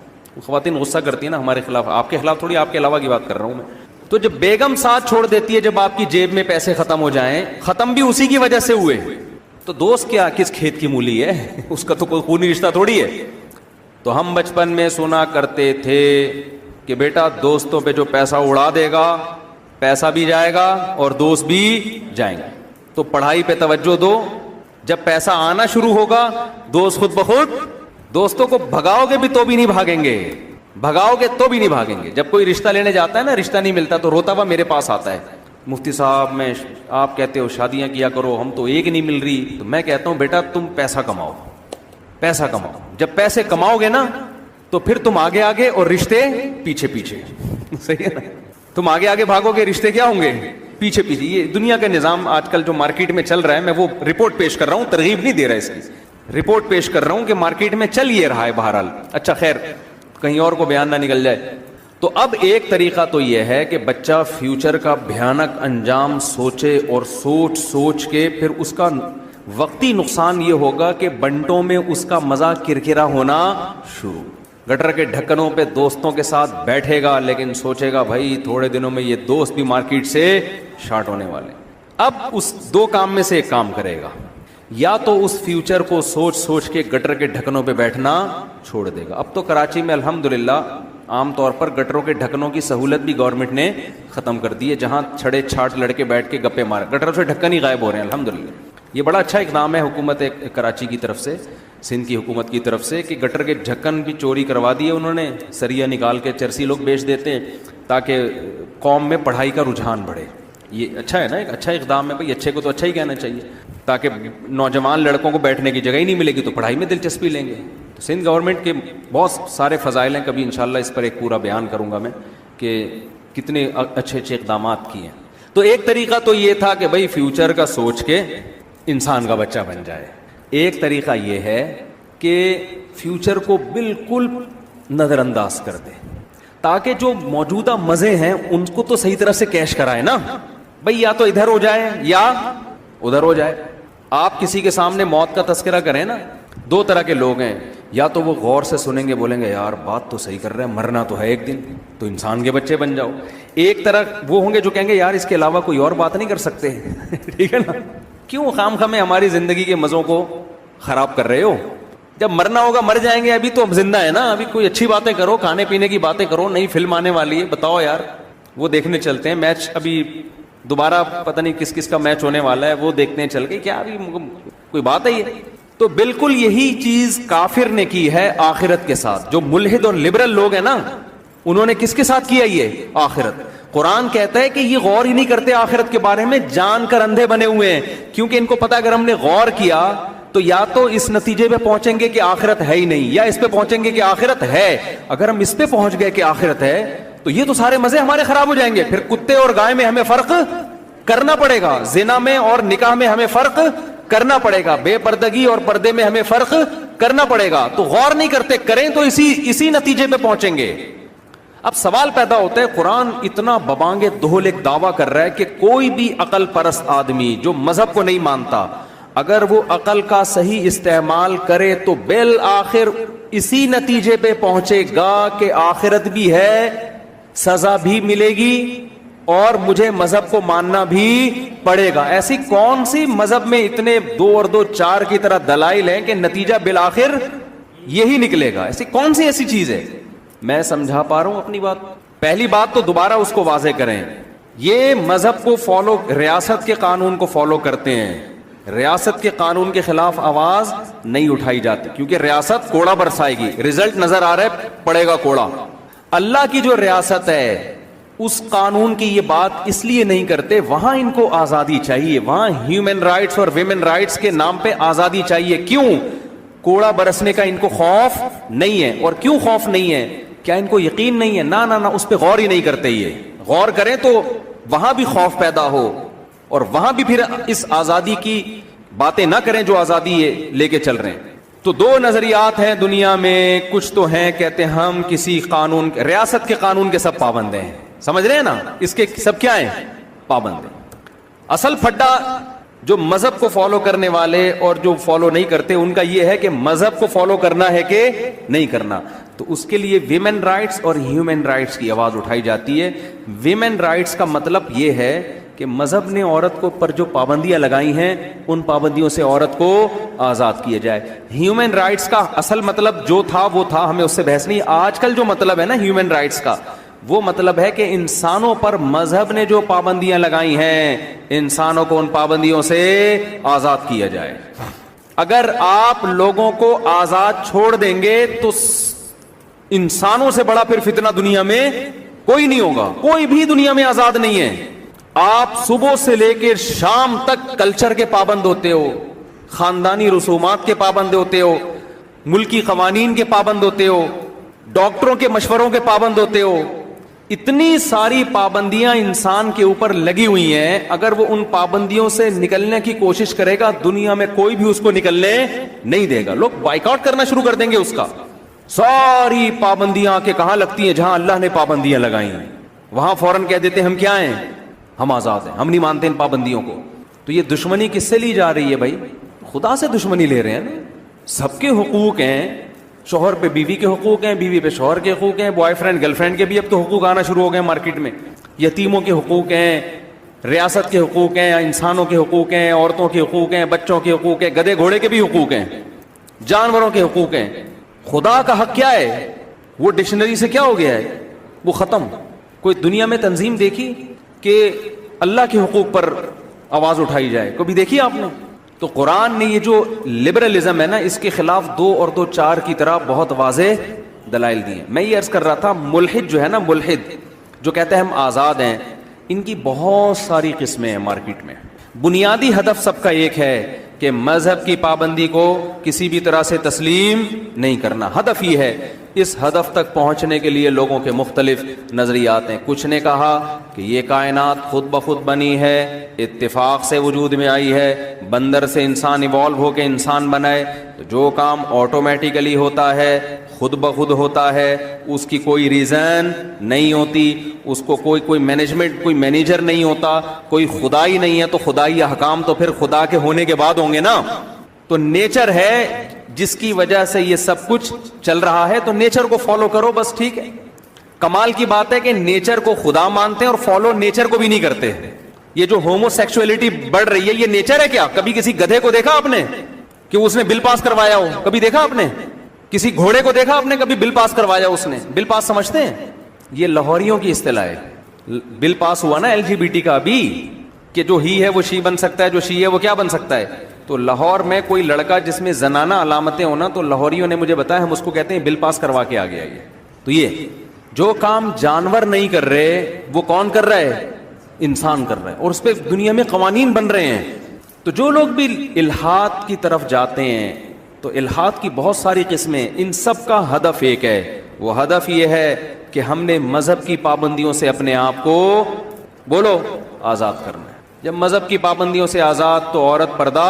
خواتین غصہ کرتی ہیں نا ہمارے خلاف, آپ کے خلاف تھوڑی, آپ کے علاوہ کی بات کر رہا ہوں میں. تو جب بیگم ساتھ چھوڑ دیتی ہے, جب آپ کی جیب میں پیسے ختم ہو جائیں, ختم بھی اسی کی وجہ سے ہوئے, تو دوست کیا کس کھیت کی مولی ہے, اس کا تو کوئی خونی رشتہ تھوڑی ہے. تو ہم بچپن میں سنا کرتے تھے کہ بیٹا دوستوں پہ جو پیسہ اڑا دے گا پیسہ بھی جائے گا اور دوست بھی جائیں گے, تو پڑھائی پہ توجہ دو. جب پیسہ آنا شروع ہوگا دوست خود بخود, دوستوں کو بھگاؤ گے بھی تو بھی نہیں بھاگیں گے, بھگاؤ گے تو بھی نہیں بھاگیں گے. جب کوئی رشتہ لینے جاتا ہے نا, رشتہ نہیں ملتا تو روتا ہوا میرے پاس آتا ہے, مفتی صاحب میں آپ کہتے ہو شادیاں کیا کرو, ہم تو ایک نہیں مل رہی. تو میں کہتا ہوں بیٹا تم پیسہ کماؤ, پیسہ کماؤ. جب پیسے کماؤ گے نا تو پھر تم آگے آگے اور رشتے پیچھے پیچھے. صحیح ہے نا, تم آگے آگے بھاگو گے, رشتے کیا ہوں گے پیچھے پیچھے. یہ دنیا کا نظام آج کل جو مارکیٹ میں چل رہا ہے, میں وہ رپورٹ پیش کر رہا ہوں, ترغیب نہیں دے رہا اس کی, رپورٹ پیش کر رہا ہوں کہ مارکیٹ میں چل یہ رہا ہے بہرحال. اچھا خیر, کہیں اور کو بیان نہ نکل جائے. تو اب ایک طریقہ تو یہ ہے کہ بچہ فیوچر کا بھیانک انجام سوچے, اور سوچ سوچ کے پھر اس کا وقتی نقصان یہ ہوگا کہ بنٹوں میں اس کا مزہ کرکرا ہونا شروع. گٹر کے ڈھکنوں پہ دوستوں کے ساتھ بیٹھے گا, لیکن سوچے گا بھائی تھوڑے دنوں میں یہ دوست بھی مارکیٹ سے شارٹ ہونے والے. اب اس دو کام میں سے ایک کام کرے گا, یا تو اس فیوچر کو سوچ سوچ کے گٹر کے ڈھکنوں پہ بیٹھنا چھوڑ دے گا. اب تو کراچی میں الحمدللہ عام طور پر گٹروں کے ڈھکنوں کی سہولت بھی گورنمنٹ نے ختم کر دی ہے, جہاں چھڑے چھاٹ لڑکے بیٹھ کے گپے مارے, گٹروں سے ڈھکن ہی غائب ہو رہے ہیں الحمدللہ. یہ بڑا اچھا اقدام ہے حکومت کراچی کی طرف سے, سندھ کی حکومت کی طرف سے, کہ گٹر کے ڈھکن بھی چوری کروا دیے انہوں نے, سریا نکال کے چرسی لوگ بیچ دیتے ہیں تاکہ قوم میں پڑھائی کا رجحان بڑھے. یہ اچھا ہے نا, ایک اچھا اقدام ہے بھائی, اچھے کو تو اچھا ہی کہنا چاہیے, تاکہ نوجوان لڑکوں کو بیٹھنے کی جگہ ہی نہیں ملے گی تو پڑھائی میں دلچسپی لیں گے. تو سندھ گورنمنٹ کے بہت سارے فضائل ہیں, کبھی انشاءاللہ اس پر ایک پورا بیان کروں گا میں کہ کتنے اچھے اچھے اقدامات کیے ہیں. تو ایک طریقہ تو یہ تھا کہ بھائی فیوچر کا سوچ کے انسان کا بچہ بن جائے. ایک طریقہ یہ ہے کہ فیوچر کو بالکل نظر انداز کر دے, تاکہ جو موجودہ مزے ہیں ان کو تو صحیح طرح سے کیش کرائے نا بھئی, یا تو ادھر ہو جائے یا ادھر ہو جائے. آپ کسی کے سامنے موت کا تذکرہ کریں نا, دو طرح کے لوگ ہیں, یا تو وہ غور سے سنیں گے, بولیں گے یار بات تو صحیح کر رہے ہیں, مرنا تو ہے ایک دن, تو انسان کے بچے بن جاؤ. ایک طرح وہ ہوں گے جو کہیں گے یار اس کے علاوہ کوئی اور بات نہیں کر سکتے. ٹھیک ہے نا, کیوں خام خامے ہماری زندگی کے مزوں کو خراب کر رہے ہو, جب مرنا ہوگا مر جائیں گے, ابھی تو اب زندہ ہے نا, ابھی کوئی اچھی باتیں کرو, کھانے پینے کی باتیں کرو, نئی فلم آنے والی ہے, بتاؤ یار وہ دیکھنے چلتے ہیں, میچ ابھی دوبارہ پتہ نہیں کس کس کا میچ ہونے والا ہے, وہ دیکھتے ہیں چل کے, کیا ابھی کوئی بات ہے یہ. تو بالکل یہی چیز کافر نے کی ہے آخرت کے ساتھ. جو ملحد اور لبرل لوگ ہیں نا, انہوں نے کس کے ساتھ کیا یہ؟ آخرت. قرآن کہتا ہے کہ یہ غور ہی نہیں کرتے آخرت کے بارے میں, جان کر اندھے بنے ہوئے ہیں, کیونکہ ان کو پتا اگر ہم نے غور کیا تو یا تو اس نتیجے پہ پہنچیں گے کہ آخرت ہے ہی نہیں, یا اس پہ پہنچیں گے کہ آخرت ہے. اگر ہم اس پہ پہنچ گئے کہ آخرت ہے تو یہ تو سارے مزے ہمارے خراب ہو جائیں گے. پھر کتے اور گائے میں ہمیں فرق کرنا پڑے گا, زنا میں اور نکاح میں ہمیں فرق کرنا پڑے گا, بے پردگی اور پردے میں ہمیں فرق کرنا پڑے گا. تو غور نہیں کرتے, کریں تو اسی نتیجے پہ پہنچیں گے. اب سوال پیدا ہوتا ہے, قرآن اتنا ببانگ دہل ایک دعویٰ کر رہا ہے کہ کوئی بھی عقل پرست آدمی جو مذہب کو نہیں مانتا, اگر وہ عقل کا صحیح استعمال کرے تو بالآخر اسی نتیجے پہ پہنچے گا کہ آخرت بھی ہے, سزا بھی ملے گی, اور مجھے مذہب کو ماننا بھی پڑے گا. ایسی کون سی مذہب میں اتنے 2 اور 2 4 کی طرح دلائل ہیں کہ نتیجہ بالآخر یہی نکلے گا؟ ایسی کون سی ایسی چیز ہے؟ میں سمجھا پا رہا ہوں اپنی بات؟ پہلی بات تو دوبارہ اس کو واضح کریں, یہ مذہب کو فالو, ریاست کے قانون کو فالو کرتے ہیں, ریاست کے قانون کے خلاف آواز نہیں اٹھائی جاتی, کیونکہ ریاست کوڑا برسائے گی, رزلٹ نظر آ رہا ہے, پڑے گا کوڑا. اللہ کی جو ریاست ہے اس قانون کی یہ بات اس لیے نہیں کرتے, وہاں ان کو آزادی چاہیے, وہاں ہیومن رائٹس اور ویمن رائٹس کے نام پہ آزادی چاہیے. کیوں؟ کوڑا برسنے کا ان کو خوف نہیں ہے. اور کیوں خوف نہیں ہے؟ کیا ان کو یقین نہیں ہے؟ نہ, اس پہ غور ہی نہیں کرتے. یہ غور کریں تو وہاں بھی خوف پیدا ہو, اور وہاں بھی پھر اس آزادی کی باتیں نہ کریں جو آزادی یہ لے کے چل رہے ہیں. تو 2 نظریات ہیں دنیا میں. کچھ تو ہیں کہتے ہیں ہم کسی قانون, ریاست کے قانون کے سب پابند ہیں, سمجھ رہے ہیں نا, اس کے سب کیا ہیں؟ پابند ہیں. اصل پھڈا جو مذہب کو فالو کرنے والے اور جو فالو نہیں کرتے ان کا یہ ہے کہ مذہب کو فالو کرنا ہے کہ نہیں کرنا. تو اس کے لیے ویمن رائٹس اور ہیومن رائٹس کی آواز اٹھائی جاتی ہے. ویمن رائٹس کا مطلب یہ ہے کہ مذہب نے عورت کو پر جو پابندیاں لگائی ہیں ان پابندیوں سے عورت کو آزاد کیا جائے. ہیومن رائٹس کا اصل مطلب جو تھا وہ تھا, ہمیں اس سے بحث نہیں. آج کل جو مطلب ہے نا ہیومن رائٹس کا, وہ مطلب ہے کہ انسانوں پر مذہب نے جو پابندیاں لگائی ہیں انسانوں کو ان پابندیوں سے آزاد کیا جائے. اگر آپ لوگوں کو آزاد چھوڑ دیں گے تو انسانوں سے بڑا پھر فتنہ دنیا میں کوئی نہیں ہوگا. کوئی بھی دنیا میں آزاد نہیں ہے. آپ صبح سے لے کے شام تک کلچر کے پابند ہوتے ہو, خاندانی رسومات کے پابند ہوتے ہو, ملکی قوانین کے پابند ہوتے ہو, ڈاکٹروں کے مشوروں کے پابند ہوتے ہو. اتنی ساری پابندیاں انسان کے اوپر لگی ہوئی ہیں, اگر وہ ان پابندیوں سے نکلنے کی کوشش کرے گا دنیا میں کوئی بھی اس کو نکلنے نہیں دے گا. لوگ بائیکاٹ کرنا شروع کر دیں گے اس کا. ساری پابندیاں کہ کہاں لگتی ہیں؟ جہاں اللہ نے پابندیاں لگائی ہیں وہاں فوراً کہہ دیتے ہم کیا ہیں؟ ہم آزاد ہیں, ہم نہیں مانتے ان پابندیوں کو. تو یہ دشمنی کس سے لی جا رہی ہے بھائی؟ خدا سے دشمنی لے رہے ہیں نا. سب کے حقوق ہیں, شوہر پہ بیوی کے حقوق ہیں, بیوی پہ شوہر کے حقوق ہیں, بوائے فرینڈ گرل فرینڈ کے بھی اب تو حقوق آنا شروع ہو گئے مارکیٹ میں. یتیموں کے حقوق ہیں, ریاست کے حقوق ہیں, انسانوں کے حقوق ہیں, عورتوں کے حقوق ہیں, بچوں کے حقوق ہیں, گدھے گھوڑے کے بھی حقوق ہیں, جانوروں کے حقوق ہیں. خدا کا حق کیا ہے؟ وہ ڈکشنری سے کیا ہو گیا ہے؟ وہ ختم. کوئی دنیا میں تنظیم دیکھی کہ اللہ کے حقوق پر آواز اٹھائی جائے؟ کبھی دیکھی آپ نے؟ تو قرآن نے یہ جو لبرلزم ہے نا اس کے خلاف 2 اور 2 4 کی طرح بہت واضح دلائل دی ہیں. میں یہ عرض کر رہا تھا ملحد جو ہے نا, ملحد جو کہتے ہیں ہم آزاد ہیں, ان کی بہت ساری قسمیں ہیں مارکیٹ میں. بنیادی ہدف سب کا ایک ہے کہ مذہب کی پابندی کو کسی بھی طرح سے تسلیم نہیں کرنا. ہدف یہ ہے. اس ہدف تک پہنچنے کے لیے لوگوں کے مختلف نظریات ہیں. کچھ نے کہا کہ یہ کائنات خود بخود بنی ہے, اتفاق سے وجود میں آئی ہے, بندر سے انسان ایوالو ہو کے انسان بنائے, تو جو کام آٹومیٹیکلی ہوتا ہے خود بخود ہوتا ہے, اس کی کوئی ریزن نہیں ہوتی, اس کو کوئی مینجمنٹ, کوئی مینیجر نہیں ہوتا, کوئی خدائی نہیں ہے. تو خدائی احکام تو پھر خدا کے ہونے کے بعد ہوں گے نا. تو نیچر ہے جس کی وجہ سے یہ سب کچھ چل رہا ہے, تو نیچر کو فالو کرو بس, ٹھیک ہے. کمال کی بات ہے کہ نیچر کو خدا مانتے ہیں اور فالو نیچر کو بھی نہیں کرتے. یہ جو ہومو سیکسولیٹی بڑھ رہی ہے یہ نیچر ہے کیا؟ کبھی کسی گدھے کو دیکھا آپ نے کہ اس نے بل پاس کروایا ہو؟ کبھی دیکھا آپ نے؟ کسی گھوڑے کو دیکھا آپ نے کبھی بل پاس کروایا اس نے؟ بل پاس سمجھتے ہیں یہ لاہوریوں کی اصطلاح ہے. بل پاس ہوا نا LGBT کا ابھی, کہ جو ہی ہے وہ شی بن سکتا ہے, جو شی ہے وہ کیا بن سکتا ہے. تو لاہور میں کوئی لڑکا جس میں زنانہ علامتیں ہونا, تو لاہوریوں نے مجھے بتایا ہم اس کو کہتے ہیں بل پاس کروا کے آ گیا. یہ تو یہ جو کام جانور نہیں کر رہے وہ کون کر رہا ہے؟ انسان کر رہا ہے، اور اس پہ دنیا میں قوانین بن رہے ہیں. تو جو لوگ بھی الحاد کی طرف جاتے ہیں، تو الحاد کی بہت ساری قسمیں، ان سب کا ہدف ایک ہے. وہ ہدف یہ ہے کہ ہم نے مذہب کی پابندیوں سے اپنے آپ کو بولو آزاد کرنا ہے. جب مذہب کی پابندیوں سے آزاد، تو عورت پردہ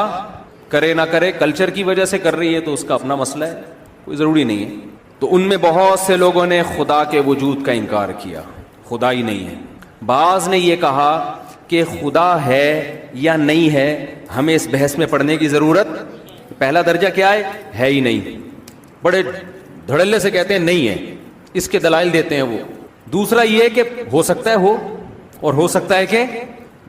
کرے نہ کرے، کلچر کی وجہ سے کر رہی ہے تو اس کا اپنا مسئلہ ہے، کوئی ضروری نہیں ہے. تو ان میں بہت سے لوگوں نے خدا کے وجود کا انکار کیا، خدا ہی نہیں ہے. بعض نے یہ کہا کہ خدا ہے یا نہیں ہے، ہمیں اس بحث میں پڑھنے کی ضرورت. پہلا درجہ کیا ہے ہی نہیں، بڑے دھڑلے سے کہتے ہیں نہیں ہے، اس کے دلائل دیتے ہیں وہ. دوسرا یہ کہ ہو سکتا ہے ہو، اور ہو سکتا ہے کہ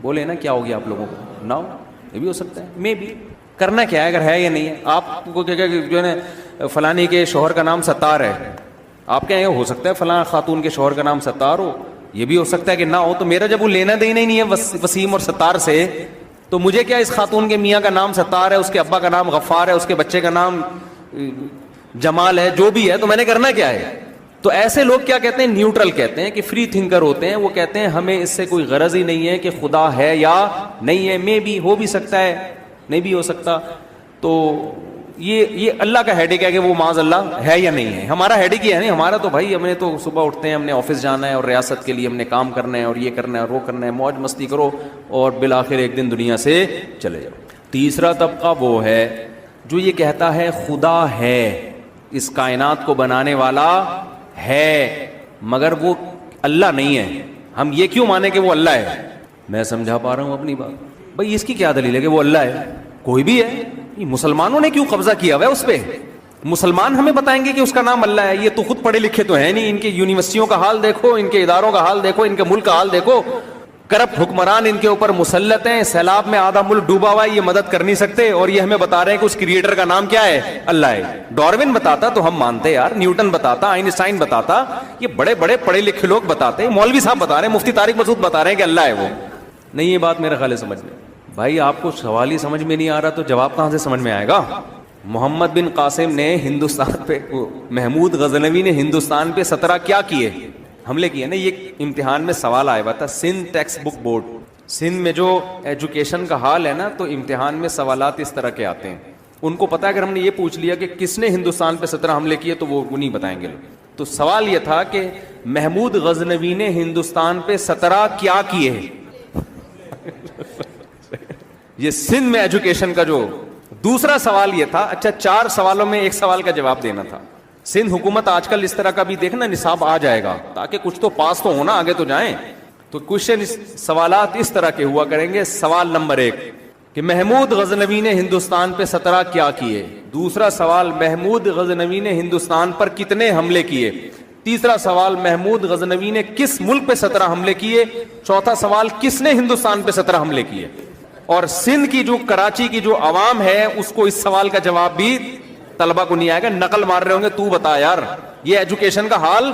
بولے نا کیا ہو گیا آپ لوگوں کو، نہ ہو، یہ بھی ہو سکتا ہے. میں بھی کرنا کیا ہے اگر ہے یا نہیں ہے. آپ کو کیا جو ہے فلانی کے شوہر کا نام ستار ہے، آپ کہیں ہو سکتا ہے فلاں خاتون کے شوہر کا نام ستار ہو، یہ بھی ہو سکتا ہے کہ نہ ہو. تو میرا جب وہ لینا دینا ہی نہیں ہے وسیم اور ستار سے، تو مجھے کیا اس خاتون کے میاں کا نام ستار ہے، اس کے ابا کا نام غفار ہے، اس کے بچے کا نام جمال ہے، جو بھی ہے، تو میں نے کرنا کیا ہے. تو ایسے لوگ کیا کہتے ہیں؟ نیوٹرل کہتے ہیں، کہ فری تھنکر ہوتے ہیں. وہ کہتے ہیں ہمیں اس سے کوئی غرض ہی نہیں ہے کہ خدا ہے یا نہیں ہے، میں بھی ہو بھی سکتا ہے، نہیں بھی ہو سکتا. تو یہ اللہ کا ہیڈک ہے کہ وہ معاذ اللہ ہے یا نہیں ہے. ہمارا ہیڈک ہی ہے نہیں. ہمارا تو بھائی ہم نے تو صبح اٹھتے ہیں، ہم نے آفس جانا ہے، اور ریاست کے لیے ہم نے کام کرنا ہے، اور یہ کرنا ہے اور وہ کرنا ہے، موج مستی کرو اور بالآخر ایک دن دنیا سے چلے جاؤ. تیسرا طبقہ وہ ہے جو یہ کہتا ہے خدا ہے، اس کائنات کو بنانے والا ہے، مگر وہ اللہ نہیں ہے. ہم یہ کیوں مانیں کہ وہ اللہ ہے؟ میں سمجھا پا رہا ہوں اپنی بات. بھائی اس کی کیا دلیل ہے کہ وہ اللہ ہے؟ کوئی بھی ہے، مسلمانوں نے کیوں قبضہ کیا ہوا ہے اس پہ؟ مسلمان ہمیں بتائیں گے کہ اس کا نام اللہ ہے. یہ تو خود پڑھے لکھے تو ہیں نہیں. ان کے یونیورسٹیوں کا حال دیکھو، ان کے اداروں کا حال دیکھو، ان کے ملک کا حال دیکھو. کرپٹ حکمران ان کے اوپر مسلط ہیں، سیلاب میں آدھا ملک ڈوبا ہوا ہے، یہ مدد کر نہیں سکتے، اور یہ ہمیں بتا رہے ہیں کہ اس کریٹر کا نام کیا ہے؟ اللہ ہے. ڈاروین بتاتا تو ہم مانتے یار، نیوٹن بتاتا، آئنسٹائن بتاتا، یہ بڑے بڑے پڑھے لکھے لوگ بتاتے ہیں، مولوی صاحب بتا رہے ہیں، مفتی طارق مسعود بتا رہے ہیں کہ اللہ ہے. وہ نہیں، یہ بات میرے خیال ہے سمجھ میں. بھائی آپ کو سوال ہی سمجھ میں نہیں آ رہا تو جواب کہاں سے سمجھ میں آئے گا؟ محمد بن قاسم نے ہندوستان پہ، محمود غزنوی نے ہندوستان پہ 17 کیا کیے؟ حملے کیے نا. یہ امتحان میں سوال آیا ہوا تھا، Sindh text book board, Sindh میں جو ایجوکیشن کا حال ہے نا، تو امتحان میں سوالات اس طرح کے آتے ہیں. ان کو پتا ہے اگر ہم نے یہ پوچھ لیا کہ کس نے ہندوستان پہ 17 حملے کیے تو وہ نہیں بتائیں گے. تو سوال یہ تھا کہ محمود غزنوی نے ہندوستان پہ 17 کیا کیے. یہ سندھ میں ایجوکیشن کا جو دوسرا سوال یہ تھا. اچھا 4 سوالوں میں ایک سوال کا جواب دینا تھا. سندھ حکومت آج کل اس طرح کا بھی دیکھنا نصاب آ جائے گا تاکہ کچھ تو پاس تو ہونا، آگے تو جائیں. تو کوشچن سوالات اس طرح کے ہوا کریں گے. سوال نمبر 1 کہ محمود غزنوی نے ہندوستان پہ 17 کیا کیے. دوسرا سوال محمود غزنوی نے ہندوستان پر کتنے حملے کیے. تیسرا سوال محمود غزنوی نے کس ملک پہ 17 حملے کیے. چوتھا سوال کس نے ہندوستان پہ 17 حملے کیے. اور سندھ کی جو کراچی کی جو عوام ہے اس کو اس سوال کا جواب بھی طلبہ کو نہیں آئے گا. نقل مار رہے ہوں گے، تو بتا یار. یہ ایجوکیشن کا حال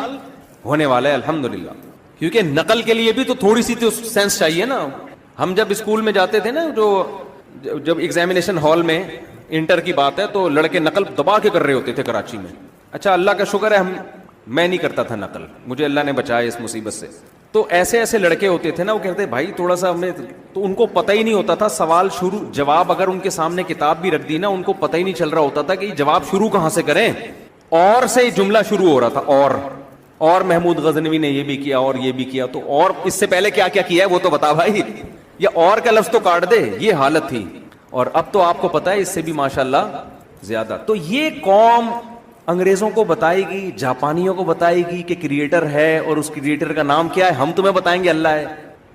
ہونے والا ہے الحمدللہ، کیونکہ نقل کے لیے بھی تو تھوڑی سی تو سینس چاہیے نا. ہم جب اسکول میں جاتے تھے نا، جب ایگزامینیشن ہال میں انٹر کی بات ہے تو لڑکے نقل دبا کے کر رہے ہوتے تھے کراچی میں. اچھا اللہ کا شکر ہے میں نہیں کرتا تھا نقل، مجھے اللہ نے بچایا اس مصیبت سے. تو ایسے لڑکے ہوتے تھے نا، وہ کہتے بھائی تھوڑا سا ہمیں، تو ان کو پتہ ہی نہیں ہوتا تھا سوال شروع جواب، اگر ان کے سامنے کتاب بھی رکھ دی نا، ان کو پتہ ہی نہیں چل رہا ہوتا تھا کہ یہ جواب شروع کہاں سے کریں. اور سے جملہ شروع ہو رہا تھا، اور محمود غزنوی نے یہ بھی کیا اور یہ بھی کیا. تو اور اس سے پہلے کیا کیا ہے وہ تو بتا بھائی، یا اور کا لفظ تو کاٹ دے. یہ حالت تھی. اور اب تو آپ کو پتا ہے اس سے بھی ماشاءاللہ زیادہ. تو یہ قوم انگریزوں کو بتائے گی، جاپانیوں کو بتائے گی کہ کریٹر ہے، اور اس کریٹر کا نام کیا ہے. ہم تمہیں بتائیں گے اللہ ہے.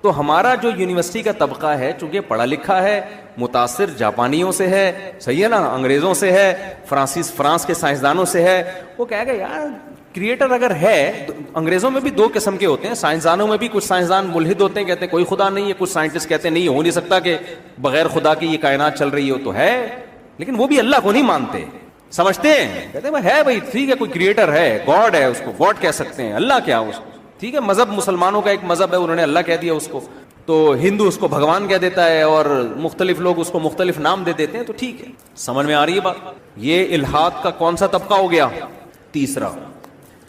تو ہمارا جو یونیورسٹی کا طبقہ ہے چونکہ پڑھا لکھا ہے، متاثر جاپانیوں سے ہے، صحیح ہے نا، انگریزوں سے ہے، فرانس کے سائنسدانوں سے ہے. وہ کہے گا یار کریٹر اگر ہے، انگریزوں میں بھی 2 قسم کے ہوتے ہیں، سائنسدانوں میں بھی کچھ سائنسدان ملحد ہوتے ہیں، کہتے ہیں کوئی خدا نہیں ہے، کچھ سائنٹسٹ کہتے ہیں نہیں ہو نہیں سکتا کہ بغیر خدا کی یہ کائنات چل رہی ہو. تو ہے، لیکن وہ بھی اللہ کو نہیں مانتے، سمجھتے ہیں، کہتے ہیں ہے بھائی ٹھیک ہے کوئی کریٹر ہے، گاڈ ہے، اس کو گاڈ کہہ سکتے ہیں، اللہ کیا اس کو ٹھیک ہے. مذہب مسلمانوں کا ایک مذہب ہے، انہوں نے اللہ کہہ دیا اس کو. تو ہندو اس کو بھگوان کہہ دیتا ہے، اور مختلف لوگ اس کو مختلف نام دے دیتے ہیں. تو ٹھیک ہے، سمجھ میں آ رہی ہے بات. یہ الحاد کا کون سا طبقہ ہو گیا؟ تیسرا.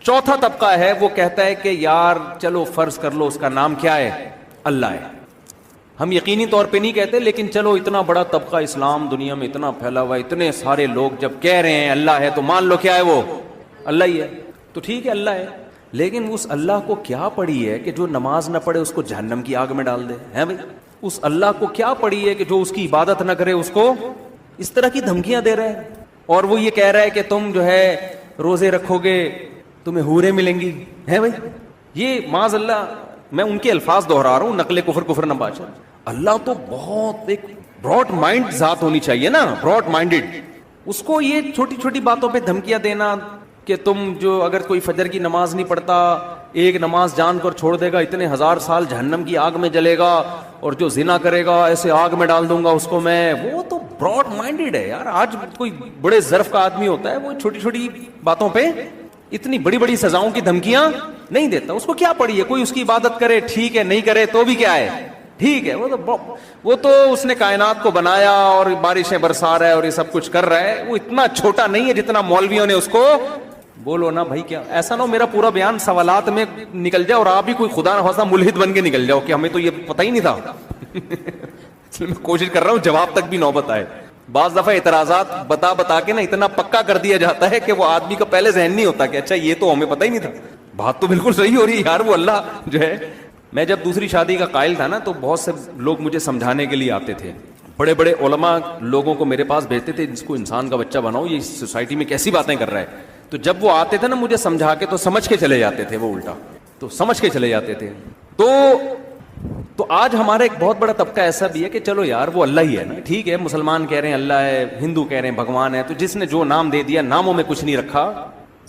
چوتھا طبقہ ہے وہ کہتا ہے کہ یار چلو فرض کر لو اس کا نام کیا ہے، اللہ ہے. ہم یقینی طور پہ نہیں کہتے، لیکن چلو اتنا بڑا طبقہ اسلام دنیا میں اتنا پھیلا ہوا ہے، اتنے سارے لوگ جب کہہ رہے ہیں اللہ ہے تو مان لو کیا ہے، وہ اللہ ہی ہے. تو ٹھیک ہے اللہ ہے، لیکن اس اللہ کو کیا پڑی ہے کہ جو نماز نہ پڑھے اس کو جہنم کی آگ میں ڈال دے ہیں بھائی؟ اس اللہ کو کیا پڑی ہے کہ جو اس کی عبادت نہ کرے اس کو اس طرح کی دھمکیاں دے رہے ہیں؟ اور وہ یہ کہہ رہا ہے کہ تم جو ہے روزے رکھو گے تمہیں حوریں ملیں گی، ہیں بھائی؟ یہ معاذ اللہ، میں ان کے الفاظ دہرا رہا ہوں، نقل کفر نہ باشا. اللہ تو بہت ایک براڈ مائنڈ ذات ہونی چاہیے نا، براڈ مائنڈڈ. اس کو یہ چھوٹی چھوٹی باتوں پہ دھمکیاں دینا کہ تم جو اگر کوئی فجر کی نماز نہیں پڑھتا، ایک نماز جان کر چھوڑ دے گا اتنے 1000 سال جہنم کی آگ میں جلے گا، اور جو زنا کرے گا ایسے آگ میں ڈال دوں گا اس کو میں. وہ تو براڈ مائنڈڈ ہے یار. آج کوئی بڑے ظرف کا آدمی ہوتا ہے وہ چھوٹی چھوٹی باتوں پہ اتنی بڑی بڑی سزاؤں کی دھمکیاں نہیں دیتا. اس کو کیا پڑی ہے؟ کوئی اس کی عبادت کرے ٹھیک ہے، نہیں کرے تو بھی کیا ہے ٹھیک ہے. وہ تو اس نے کائنات کو بنایا اور بارشیں برسا رہا ہے اور یہ سب کچھ کر رہا ہے. وہ اتنا چھوٹا نہیں ہے جتنا مولویوں نے اس کو. بولو نا بھائی، کیا ایسا نہ ہو میرا پورا بیان سوالات میں نکل جائے اور آپ بھی کوئی خدا نہ خواستہ ملحد بن کے نکل جاؤ کہ ہمیں تو یہ پتہ ہی نہیں تھا. میں کوشش کر رہا ہوں جواب تک بھی نوبت آئے. بعض دفعہ اعتراضات بتا کے نا اتنا پکا کر دیا جاتا ہے کہ وہ آدمی کا پہلے ذہن نہیں ہوتا کہ اچھا یہ تو ہمیں پتہ ہی نہیں تھا. بات تو بالکل صحیح ہو رہی ہے یار. وہ اللہ جو ہے، میں جب دوسری شادی کا قائل تھا نا تو بہت سے لوگ مجھے سمجھانے کے لیے آتے تھے. بڑے بڑے علماء لوگوں کو میرے پاس بھیجتے تھے جس کو انسان کا بچہ بناؤ، یہ سوسائٹی میں کیسی باتیں کر رہا ہے. تو جب وہ آتے تھے نا مجھے سمجھا کے تو سمجھ کے چلے جاتے تھے، وہ الٹا تو سمجھ کے چلے جاتے تھے. تو آج ہمارا ایک بہت بڑا طبقہ ایسا بھی ہے کہ چلو یار وہ اللہ ہی ہے نا، ٹھیک ہے. مسلمان کہہ رہے ہیں اللہ ہے، ہندو کہہ رہے ہیں بھگوان ہے. تو جس نے جو نام دے دیا، ناموں میں کچھ نہیں رکھا،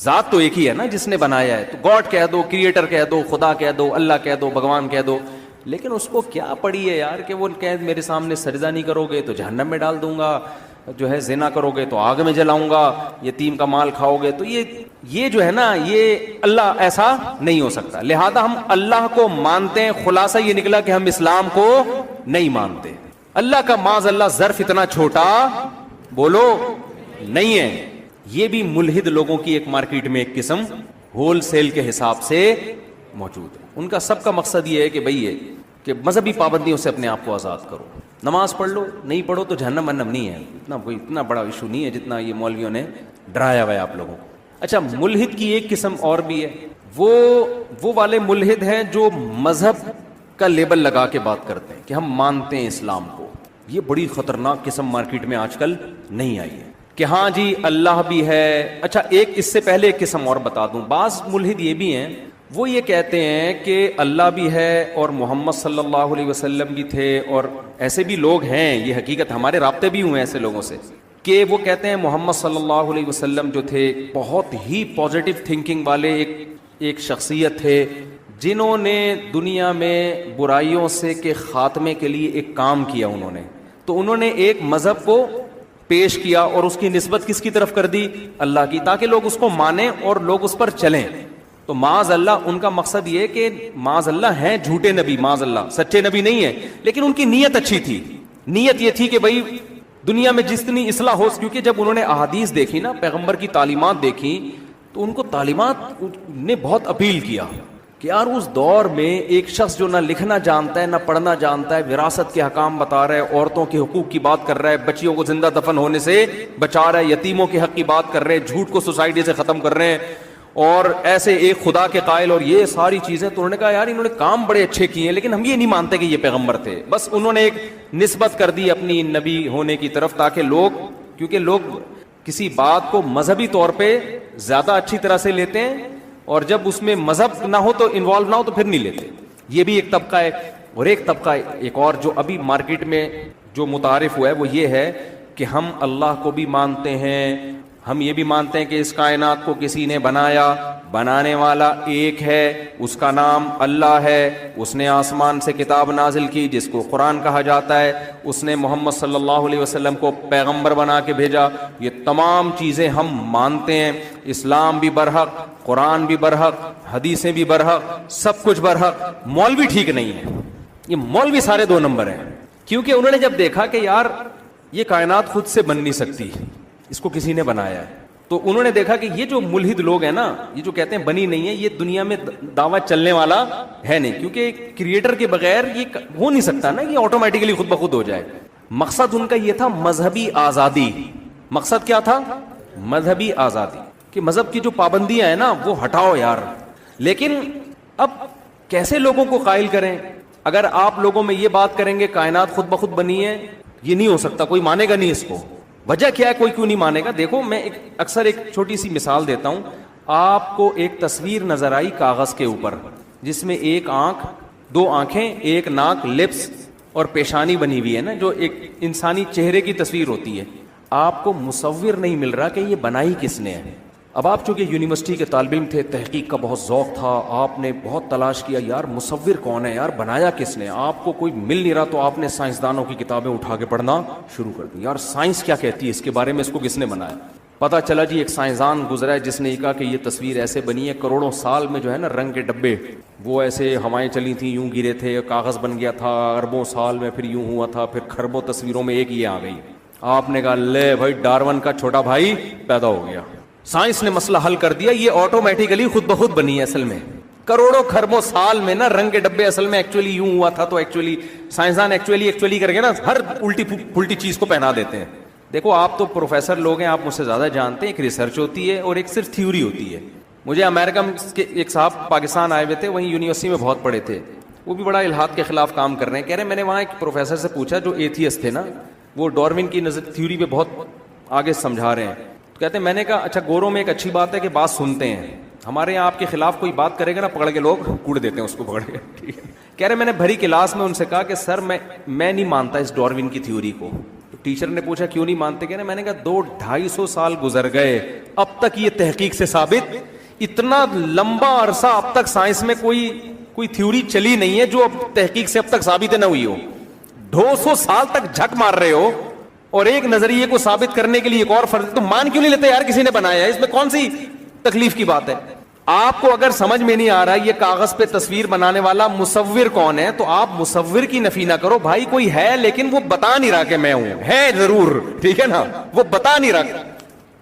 ذات تو ایک ہی ہے نا جس نے بنایا ہے. تو گاڈ کہہ دو، کریٹر کہہ دو، خدا کہہ دو، اللہ کہہ دو، بھگوان کہہ دو. لیکن اس کو کیا پڑی ہے یار کہ وہ کہے میرے سامنے سجدہ نہیں کرو گے تو جہنم میں ڈال دوں گا، جو ہے زنا کرو گے تو آگ میں جلاؤں گا، یتیم کا مال کھاؤ گے تو یہ جو ہے نا یہ اللہ ایسا نہیں ہو سکتا. لہذا ہم اللہ کو مانتے ہیں. خلاصہ یہ نکلا کہ ہم اسلام کو نہیں مانتے. اللہ کا معاذ اللہ ظرف اتنا چھوٹا بولو نہیں ہے. یہ بھی ملحد لوگوں کی ایک مارکیٹ میں ایک قسم ہول سیل کے حساب سے موجود ہے. ان کا سب کا مقصد یہ ہے کہ بھئی یہ کہ مذہبی پابندیوں سے اپنے آپ کو آزاد کرو. نماز پڑھ لو، نہیں پڑھو تو جہنم ونم نہیں ہے. اتنا بڑا ایشو نہیں ہے جتنا یہ مولویوں نے ڈرایا ہوا ہے آپ لوگوں کو. اچھا، ملحد کی ایک قسم اور بھی ہے. وہ والے ملحد ہیں جو مذہب کا لیبل لگا کے بات کرتے ہیں کہ ہم مانتے ہیں اسلام کو. یہ بڑی خطرناک قسم مارکیٹ میں آج کل نہیں آئی ہے کہ ہاں جی اللہ بھی ہے. اچھا، ایک اس سے پہلے ایک قسم اور بتا دوں. بعض ملحد یہ بھی ہیں، وہ یہ کہتے ہیں کہ اللہ بھی ہے اور محمد صلی اللہ علیہ وسلم بھی تھے، اور ایسے بھی لوگ ہیں، یہ حقیقت ہمارے رابطے بھی ہوئے ہیں ایسے لوگوں سے، کہ وہ کہتے ہیں محمد صلی اللہ علیہ وسلم جو تھے بہت ہی پازیٹیو تھنکنگ والے ایک شخصیت تھے، جنہوں نے دنیا میں برائیوں سے کے خاتمے کے لیے ایک کام کیا. انہوں نے ایک مذہب کو پیش کیا اور اس کی نسبت کس کی طرف کر دی؟ اللہ کی، تاکہ لوگ اس کو مانیں اور لوگ اس پر چلیں. تو معاذ اللہ ان کا مقصد یہ کہ معاذ اللہ ہیں جھوٹے نبی، معاذ اللہ سچے نبی نہیں ہیں، لیکن ان کی نیت اچھی تھی. نیت یہ تھی کہ بھائی دنیا میں جتنی اصلاح ہو، کیونکہ جب انہوں نے احادیث دیکھی نا، پیغمبر کی تعلیمات دیکھی، تو ان کو تعلیمات نے بہت اپیل کیا کہ یار اس دور میں ایک شخص جو نہ لکھنا جانتا ہے نہ پڑھنا جانتا ہے، وراثت کے حکام بتا رہا ہے، عورتوں کے حقوق کی بات کر رہا ہے، بچیوں کو زندہ دفن ہونے سے بچا رہا ہے، یتیموں کے حق کی بات کر رہے ہیں، جھوٹ کو سوسائٹی سے ختم کر رہے ہیں، اور ایسے ایک خدا کے قائل، اور یہ ساری چیزیں. تو انہوں نے کہا یار انہوں نے کام بڑے اچھے کیے ہیں، لیکن ہم یہ نہیں مانتے کہ یہ پیغمبر تھے. بس انہوں نے ایک نسبت کر دی اپنی نبی ہونے کی طرف، تاکہ کیونکہ لوگ کسی بات کو مذہبی طور پہ زیادہ اچھی طرح سے لیتے ہیں، اور جب اس میں مذہب نہ ہو تو انوالو نہ ہو تو پھر نہیں لیتے. یہ بھی ایک طبقہ ہے. اور ایک طبقہ ایک اور جو ابھی مارکیٹ میں جو متعارف ہوا ہے وہ یہ ہے کہ ہم اللہ کو بھی مانتے ہیں، ہم یہ بھی مانتے ہیں کہ اس کائنات کو کسی نے بنایا، بنانے والا ایک ہے، اس کا نام اللہ ہے، اس نے آسمان سے کتاب نازل کی جس کو قرآن کہا جاتا ہے، اس نے محمد صلی اللہ علیہ وسلم کو پیغمبر بنا کے بھیجا. یہ تمام چیزیں ہم مانتے ہیں. اسلام بھی برحق، قرآن بھی برحق، حدیثیں بھی برحق، سب کچھ برحق. مولوی ٹھیک نہیں ہے. یہ مولوی سارے 2 نمبر ہیں، کیونکہ انہوں نے جب دیکھا کہ یار یہ کائنات خود سے بن نہیں سکتی، اس کو کسی نے بنایا ہے. تو انہوں نے دیکھا کہ یہ جو ملحد لوگ ہیں نا، یہ جو کہتے ہیں بنی نہیں ہے، یہ دنیا میں دعویٰ چلنے والا ہے نہیں، کیونکہ کریٹر کے بغیر یہ ہو نہیں سکتا نا، یہ آٹومیٹیکلی خود بخود ہو جائے. مقصد ان کا یہ تھا مذہبی آزادی. مقصد کیا تھا؟ مذہبی آزادی، کہ مذہب کی جو پابندیاں ہیں نا وہ ہٹاؤ یار. لیکن اب کیسے لوگوں کو قائل کریں؟ اگر آپ لوگوں میں یہ بات کریں گے کائنات خود بخود بنی ہے، یہ نہیں ہو سکتا، کوئی مانے گا نہیں اس کو. وجہ کیا ہے کوئی کیوں نہیں مانے گا؟ دیکھو میں اکثر ایک چھوٹی سی مثال دیتا ہوں. آپ کو ایک تصویر نظر آئی کاغذ کے اوپر، جس میں ایک آنکھ، دو آنکھیں، ایک ناک، لپس اور پیشانی بنی ہوئی ہے نا، جو ایک انسانی چہرے کی تصویر ہوتی ہے. آپ کو مصور نہیں مل رہا کہ یہ بنائی کس نے ہے. اب آپ چونکہ یونیورسٹی کے طالب علم تھے، تحقیق کا بہت ذوق تھا، آپ نے بہت تلاش کیا یار مصور کون ہے، یار بنایا کس نے. آپ کو کوئی مل نہیں رہا تو آپ نے سائنسدانوں کی کتابیں اٹھا کے پڑھنا شروع کر دی. یار سائنس کیا کہتی ہے اس کے بارے میں، اس کو کس نے بنایا؟ پتہ چلا جی ایک سائنسدان گزرا ہے جس نے یہ کہا کہ یہ تصویر ایسے بنی ہے کروڑوں سال میں، جو ہے نا رنگ کے ڈبے وہ ایسے ہوائیں چلی تھیں، یوں گرے تھے، کاغذ بن گیا تھا، اربوں سال میں پھر یوں ہوا تھا، پھر کھربوں تصویروں میں ایک یہ آ گئی. آپ نے کہا لے بھائی ڈارون کا چھوٹا بھائی پیدا ہو گیا، سائنس نے مسئلہ حل کر دیا، یہ آٹومیٹیکلی خود بخود بنی ہے. اصل میں کروڑوں کھربوں سال میں نا رنگ کے ڈبے اصل میں ایکچولی یوں ہوا تھا. تو ایکچولی سائنسدان ایکچولی کر کے نا ہر الٹی پلٹی چیز کو پہنا دیتے ہیں. دیکھو آپ تو پروفیسر لوگ ہیں، آپ مجھ سے زیادہ جانتے ہیں. ایک ریسرچ ہوتی ہے اور ایک صرف تھیوری ہوتی ہے. مجھے امریکہ کے ایک صاحب پاکستان آئے ہوئے تھے، وہیں یونیورسٹی میں بہت پڑھے تھے، وہ بھی بڑا الحاد کے خلاف کام کر رہے ہیں. کہہ رہے ہیں میں نے وہاں ایک پروفیسر سے پوچھا جو ایتھیسٹ تھے نا، وہ ڈارون کی تھیوری پہ بہت آگے سمجھا رہے ہیں. تو کہتے ہیں میں نے کہا اچھا گوروں میں ایک اچھی بات ہے کہ بات سنتے ہیں، ہمارے یہاں آپ کے خلاف کوئی بات کرے گا نا پکڑ کے لوگ کوڑ دیتے ہیں اس کو پکڑ کے. ٹھیک ہے. کہہ رہے میں نے بھری کلاس میں ان سے کہا کہ سر میں نہیں مانتا اس ڈارون کی تھیوری کو. تو ٹیچر نے پوچھا کیوں نہیں مانتے؟ کہہ رہے میں نے کہا 200-250 سال گزر گئے، اب تک یہ تحقیق سے ثابت، اتنا لمبا عرصہ اب تک سائنس میں کوئی تھیوری چلی نہیں ہے جو اب تحقیق سے اب تک ثابت نہ ہوئی ہو. 200 سال تک جھک مار رہے ہو اور ایک نظریے کو ثابت کرنے کے لیے ایک اور فرض، تو مان کیوں نہیں لیتے یار کسی نے بنایا ہے؟ اس میں کون سی تکلیف کی بات ہے؟ آپ کو اگر سمجھ میں نہیں آ رہا یہ کاغذ پہ تصویر بنانے والا مصور کون ہے، تو آپ مصور کی نفی نہ کرو. بھائی کوئی ہے لیکن وہ بتا نہیں رہا کہ میں ہوں، ہے ضرور، ٹھیک ہے نا، وہ بتا نہیں رہا.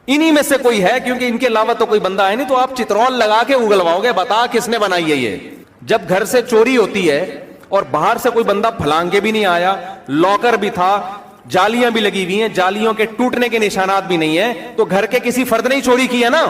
انہی میں سے کوئی ہے، کیونکہ ان کے علاوہ تو کوئی بندہ ہے نہیں. تو آپ چترول لگا کے اگلواؤ گے، بتا کس نے بنائی ہے یہ. جب گھر سے چوری ہوتی ہے اور باہر سے کوئی بندہ پھلانگ کے بھی نہیں آیا، لاکر بھی تھا، جالیاں بھی لگی ہوئی ہیں، جالیوں کے ٹوٹنے کے نشانات بھی نہیں ہیں، تو گھر کے کسی فرد نے چوری کی ہے نا.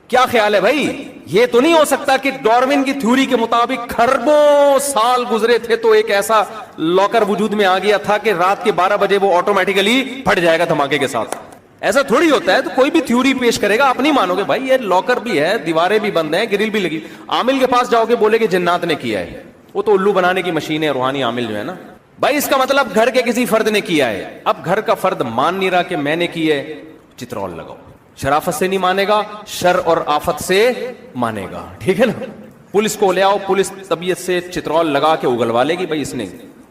کیا خیال ہے بھائی؟ یہ تو نہیں ہو سکتا کہ ڈارون کی تھیوری کے مطابق کھربوں سال گزرے تھے تو ایک ایسا لاکر وجود میں آ گیا تھا کہ رات کے 12 بجے وہ آٹومیٹیکلی پھٹ جائے گا دھماکے کے ساتھ. ایسا تھوڑی ہوتا ہے. تو کوئی بھی تھیوری پیش کرے گا آپ نہیں مانو گے. بھائی یہ لاکر بھی ہے، دیواریں بھی بند ہیں، گرل بھی لگی. عامل کے پاس جاؤ گے بولے کہ جنات نے کیا ہے، وہ تو الو بنانے کی مشین ہے روحانی عامل جو ہے نا. بھائی اس کا مطلب گھر کے کسی فرد نے کیا ہے. اب گھر کا فرد مان نہیں رہا کہ میں نے کی ہے، چترول لگاؤ. شرافت سے نہیں مانے گا، شر اور آفت سے مانے گا. ٹھیک ہے نا. پولیس کو لے آؤ، پولیس طبیعت سے چترول لگا کے اگلوا لے گی. بھائی اس نے،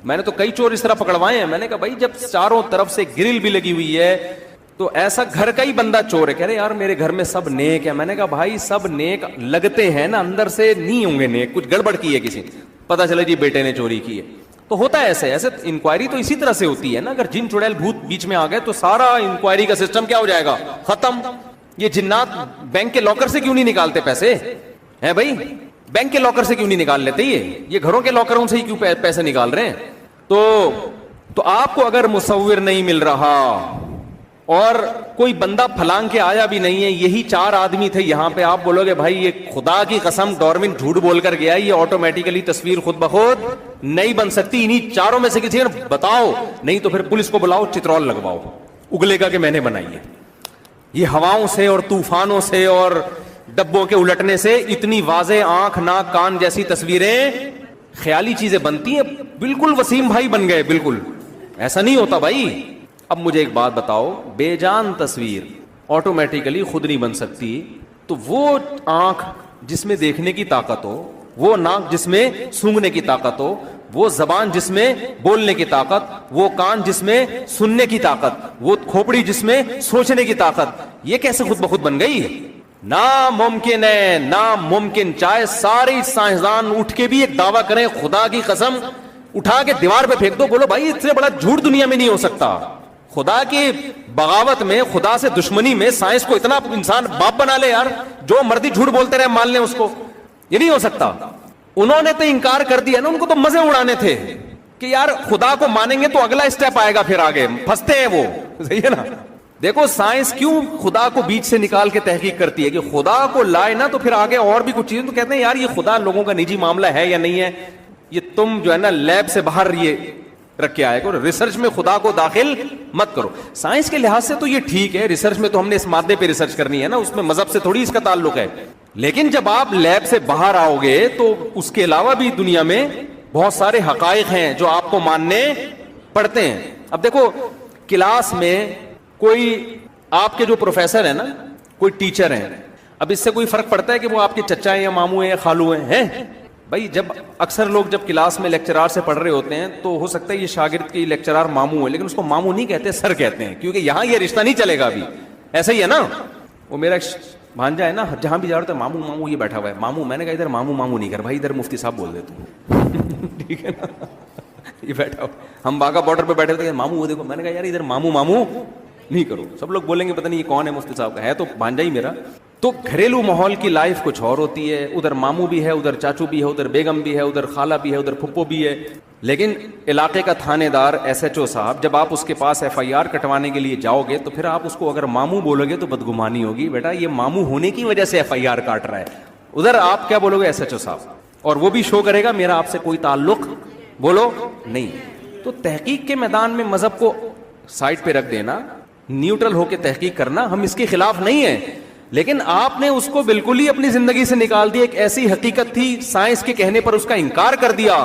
میں نے تو کئی چور اس طرح پکڑوائے ہیں. میں نے کہا بھائی جب چاروں طرف سے گرل بھی لگی ہوئی ہے تو ایسا گھر کا ہی بندہ چور ہے. کہہ رہے یار میرے گھر میں سب نیک ہے. میں نے کہا بھائی سب نیک لگتے ہیں نا، اندر سے نہیں ہوں گے نیک، کچھ گڑبڑ کی ہے کسی. پتا چلا جی بیٹے نے چوری کی ہے. تو ہوتا ہے ایسے انکوائری تو اسی طرح سے ہوتی ہے نا. اگر جن چڑیل بھوت بیچ میں آ گئے تو سارا انکوائری کا سسٹم کیا ہو جائے گا؟ ختم. یہ جنات بینک کے لاکر سے کیوں نہیں نکالتے پیسے ہیں بھائی؟ بینک کے لاکر سے کیوں نہیں نکال لیتے؟ یہ گھروں کے لاکروں سے ہی کیوں پیسے نکال رہے ہیں؟ تو آپ کو اگر مصور نہیں مل رہا اور کوئی بندہ پھلانگ کے آیا بھی نہیں ہے، یہی 4 آدمی تھے یہاں پہ، آپ بولو گے بھائی یہ خدا کی قسم ڈارون جھوٹ بول کر گیا، یہ آٹومیٹیکلی تصویر خود بخود نہیں بن سکتی. انہی 4 میں سے کسی نے بتاؤ، نہیں تو پھر پولیس کو بلاؤ، چترول لگواؤ، اگلے گا کہ میں نے بنائی ہے. یہ ہواؤں سے اور طوفانوں سے اور ڈبوں کے الٹنے سے اتنی واضح آنکھ ناک کان جیسی تصویریں خیالی چیزیں بنتی ہیں. بالکل وسیم بھائی بن گئے، بالکل ایسا نہیں ہوتا بھائی. اب مجھے ایک بات بتاؤ، بے جان تصویر آٹومیٹیکلی خود نہیں بن سکتی. تو وہ آنکھ جس میں دیکھنے کی طاقت ہو، وہ ناک جس میں سونگھنے کی طاقت ہو، وہ زبان جس میں بولنے کی طاقت، وہ کان جس میں سننے کی طاقت، وہ کھوپڑی جس میں سوچنے کی طاقت، یہ کیسے خود بخود بن گئی؟ ناممکن ہے، ناممکن. چاہے سارے سائنسدان اٹھ کے بھی ایک دعویٰ کریں، خدا کی قسم اٹھا کے دیوار پہ پھینک دو، بولو بھائی اس سے بڑا جھوٹ دنیا میں نہیں ہو سکتا. خدا کی بغاوت میں, خدا سے دشمنی میں سائنس کو اتنا انسان باپ بنا لے یار, جو مردی جھوٹ بولتے رہے مان لیں اس کو, یہ نہیں ہو سکتا. انہوں نے تو انکار کر دیا نا, ان کو تو مزے اڑانے تھے کہ یار خدا کو مانیں گے تو اگلا اسٹیپ آئے گا, پھر آگے پھنستے ہیں وہ, صحیح ہے نا. دیکھو سائنس کیوں خدا کو بیچ سے نکال کے تحقیق کرتی ہے کہ خدا کو لائے نا تو پھر آگے اور بھی کچھ چیزیں, تو کہتے ہیں یار یہ خدا لوگوں کا نجی معاملہ ہے یا نہیں ہے, یہ تم جو ہے نا لیب سے باہر یہ رکھ کے آئے گا, ریسرچ میں خدا کو داخل مت کرو. سائنس کے لحاظ سے تو یہ ٹھیک ہے, ریسرچ میں تو ہم نے اس مادے پہ ریسرچ کرنی ہے نا, اس میں مذہب سے تھوڑی اس کا تعلق ہے. لیکن جب آپ لیب سے باہر آؤ گے تو اس کے علاوہ بھی دنیا میں بہت سارے حقائق ہیں جو آپ کو ماننے پڑتے ہیں. اب دیکھو کلاس میں کوئی آپ کے جو پروفیسر ہیں نا, کوئی ٹیچر ہیں, اب اس سے کوئی فرق پڑتا ہے کہ وہ آپ کے چچا ہیں یا ماموں ہیں یا خالو ہیں؟ بھائی جب اکثر لوگ جب کلاس میں لیکچرار سے پڑھ رہے ہوتے ہیں تو ہو سکتا ہے یہ شاگرد کی لیکچرار ماموں ہے, لیکن اس کو ماموں نہیں کہتے, سر کہتے ہیں, کیونکہ یہاں یہ رشتہ نہیں چلے گا ابھی. ایسا ہی ہے نا, وہ میرا بھانجا ہے نا, جہاں بھی جا رہا ہے ماموں ماموں یہ بیٹھا ہوا ہے, ماموں. میں نے کہا ادھر ماموں ماموں نہیں کر بھائی, ادھر مفتی صاحب بول دے تو ٹھیک ہے نا, یہ بیٹھا ہو. ہم باغا بارڈر پہ بیٹھے تھے, ماموں وہ دیکھو. میں نے کہا یار ادھر ماموں ماموں نہیں کرو, سب لوگ بولیں گے پتہ نہیں یہ کون ہے مفتی صاحب کا, ہے تو بھانجا ہی میرا. تو گھریلو ماحول کی لائف کچھ اور ہوتی ہے, ادھر ماموں بھی ہے, ادھر چاچو بھی ہے, ادھر بیگم بھی ہے, ادھر خالہ بھی ہے, ادھر پھپھو بھی ہے. لیکن علاقے کا تھانے دار ایس ایچ او صاحب جب آپ اس کے پاس ایف آئی آر کٹوانے کے لیے جاؤ گے تو پھر آپ اس کو اگر ماموں بولو گے تو بدگمانی ہوگی, بیٹا یہ ماموں ہونے کی وجہ سے ایف آئی آر کاٹ رہا ہے. ادھر آپ کیا بولو گے, ایس ایچ او صاحب, اور وہ بھی شو کرے گا میرا آپ سے کوئی تعلق بولو نہیں. تو تحقیق کے میدان میں مذہب کو سائڈ پہ رکھ دینا, نیوٹرل ہو کے تحقیق کرنا, ہم اس کے خلاف نہیں ہیں, لیکن آپ نے اس کو بالکل ہی اپنی زندگی سے نکال دیا. ایک ایسی حقیقت تھی, سائنس کے کہنے پر اس کا انکار کر دیا,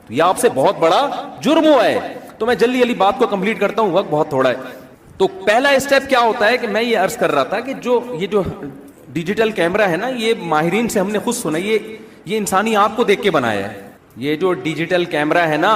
تو یہ آپ سے بہت بڑا جرم ہوا ہے. تو میں جلدی جلدی بات کو کمپلیٹ کرتا ہوں, وقت بہت تھوڑا ہے. تو پہلا اسٹیپ کیا ہوتا ہے کہ میں یہ عرض کر رہا تھا کہ یہ جو ڈیجیٹل کیمرہ ہے نا, یہ ماہرین سے ہم نے خود سنا, یہ انسانی آنکھ کو دیکھ کے بنایا ہے. یہ جو ڈیجیٹل کیمرہ ہے نا,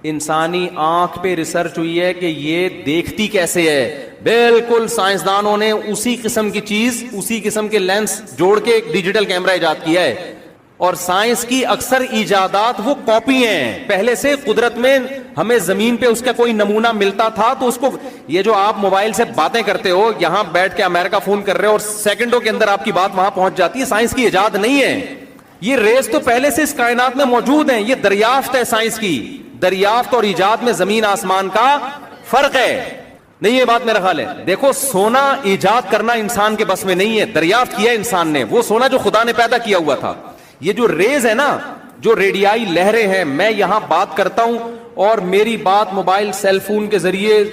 انسانی آنکھ پہ ریسرچ ہوئی ہے کہ یہ دیکھتی کیسے ہے. بالکل سائنسدانوں نے اسی قسم کی چیز, اسی قسم کے لینس جوڑ کے ایک ڈیجیٹل کیمرہ ایجاد کیا ہے. اور سائنس کی اکثر ایجادات وہ کاپی ہیں پہلے سے. قدرت میں ہمیں زمین پہ اس کا کوئی نمونہ ملتا تھا تو اس کو, یہ جو آپ موبائل سے باتیں کرتے ہو, یہاں بیٹھ کے امریکہ فون کر رہے ہو اور سیکنڈوں کے اندر آپ کی بات وہاں پہنچ جاتی ہے, سائنس کی ایجاد نہیں ہے. یہ ریز تو پہلے سے اس کائنات میں موجود ہیں, یہ دریافت ہے سائنس کی. دریافت اور ایجاد میں زمین آسمان کا فرق ہے. نہیں یہ بات میرا خیال ہے. دیکھو سونا ایجاد کرنا انسان کے بس میں نہیں ہے, دریافت کیا انسان نے وہ سونا جو خدا نے پیدا کیا ہوا تھا. یہ جو ریز ہے نا, جو ریڈیائی لہریں ہیں, میں یہاں بات کرتا ہوں اور میری بات موبائل سیل فون کے ذریعے,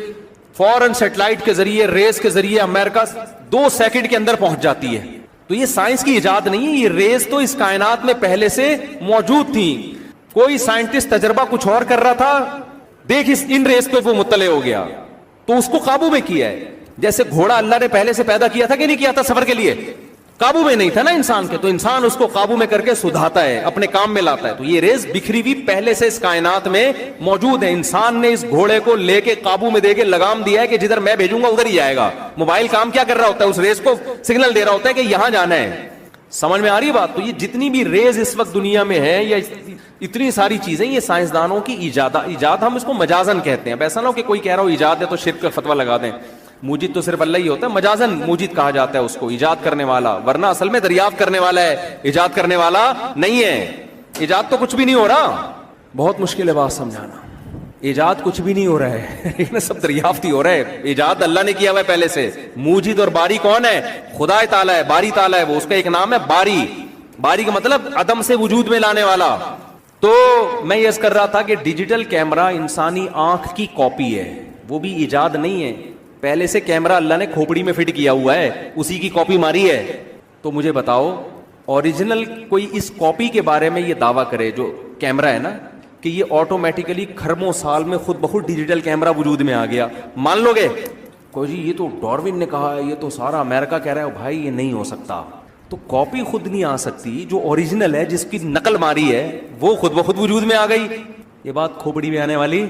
فورن سیٹلائٹ کے ذریعے, ریز کے ذریعے امریکہ 2 سیکنڈ کے اندر پہنچ جاتی ہے. تو یہ سائنس کی ایجاد نہیں ہے, یہ ریز تو اس کائنات میں پہلے سے موجود تھی. کوئی سائنٹسٹ تجربہ کچھ اور کر رہا تھا, دیکھ ان ریز پہ وہ مطلع ہو گیا تو اس کو قابو میں کیا ہے. جیسے گھوڑا اللہ نے پہلے سے پیدا کیا تھا کہ نہیں کیا تھا سفر کے لیے, قابو میں نہیں تھا نا انسان کے, تو انسان اس کو قابو میں کر کے سدھاتا ہے, اپنے کام میں لاتا ہے. تو یہ ریز بکھری ہوئی پہلے سے اس کائنات میں موجود ہے. انسان نے اس گھوڑے کو لے کے قابو میں دے کے لگام دیا ہے کہ جدھر میں بھیجوں گا ادھر ہی جائے گا. موبائل کام کیا کر رہا ہوتا ہے, اس ریز کو سگنل دے رہا ہوتا ہے کہ یہاں جانا ہے. سمجھ میں آ رہی بات؟ تو یہ جتنی بھی ریز اس وقت دنیا میں ہے یا اتنی ساری چیزیں, یہ سائنسدانوں کی ایجاد ہم اس کو مجازن کہتے ہیں. ایسا نہ ہو کہ کوئی کہہ رہا ہو ایجاد ہے تو شرک کا فتویٰ لگا دیں. موجد تو صرف اللہ ہی ہوتا ہے, مجازن موجد کہا جاتا ہے اس کو, ایجاد کرنے والا, ورنہ اصل میں دریافت کرنے والا ہے, ایجاد کرنے والا نہیں ہے. ایجاد تو کچھ بھی نہیں ہو رہا, بہت مشکل ہے بات سمجھانا. ایجاد کچھ بھی نہیں ہو رہا ہے, سب دریافت ہی ہو رہا ہے. ایجاد اللہ نے کیا ہوا ہے پہلے سے. موجد اور باری کون ہے؟ خدا تعالیٰ ہے, باری تعالیٰ ہے, وہ اس کا ایک نام ہے باری. باری کا مطلب عدم سے وجود میں لانے والا. تو میں یہ کر رہا تھا کہ ڈیجیٹل کیمرہ انسانی آنکھ کی کاپی ہے, وہ بھی ایجاد نہیں ہے. پہلے سے کیمرہ اللہ نے کھوپڑی میں فٹ کیا ہوا ہے, اسی کی کاپی ماری ہے. تو مجھے بتاؤ اوریجنل کوئی اس کاپی کے بارے میں یہ دعویٰ کرے جو کیمرہ ہے نا کہ یہ آٹومیٹیکلی کھربوں سال میں خود بخود ڈیجیٹل کیمرہ وجود میں آ گیا, مان لو گے؟ کوئی جی یہ تو ڈاروین نے کہا ہے, یہ تو سارا امریکہ کہہ رہا ہے. بھائی یہ نہیں ہو سکتا. تو کاپی خود نہیں آ سکتی, جو اوریجنل ہے جس کی نقل ماری ہے وہ خود بخود وجود میں آ گئی. یہ بات کھوپڑی میں آنے والی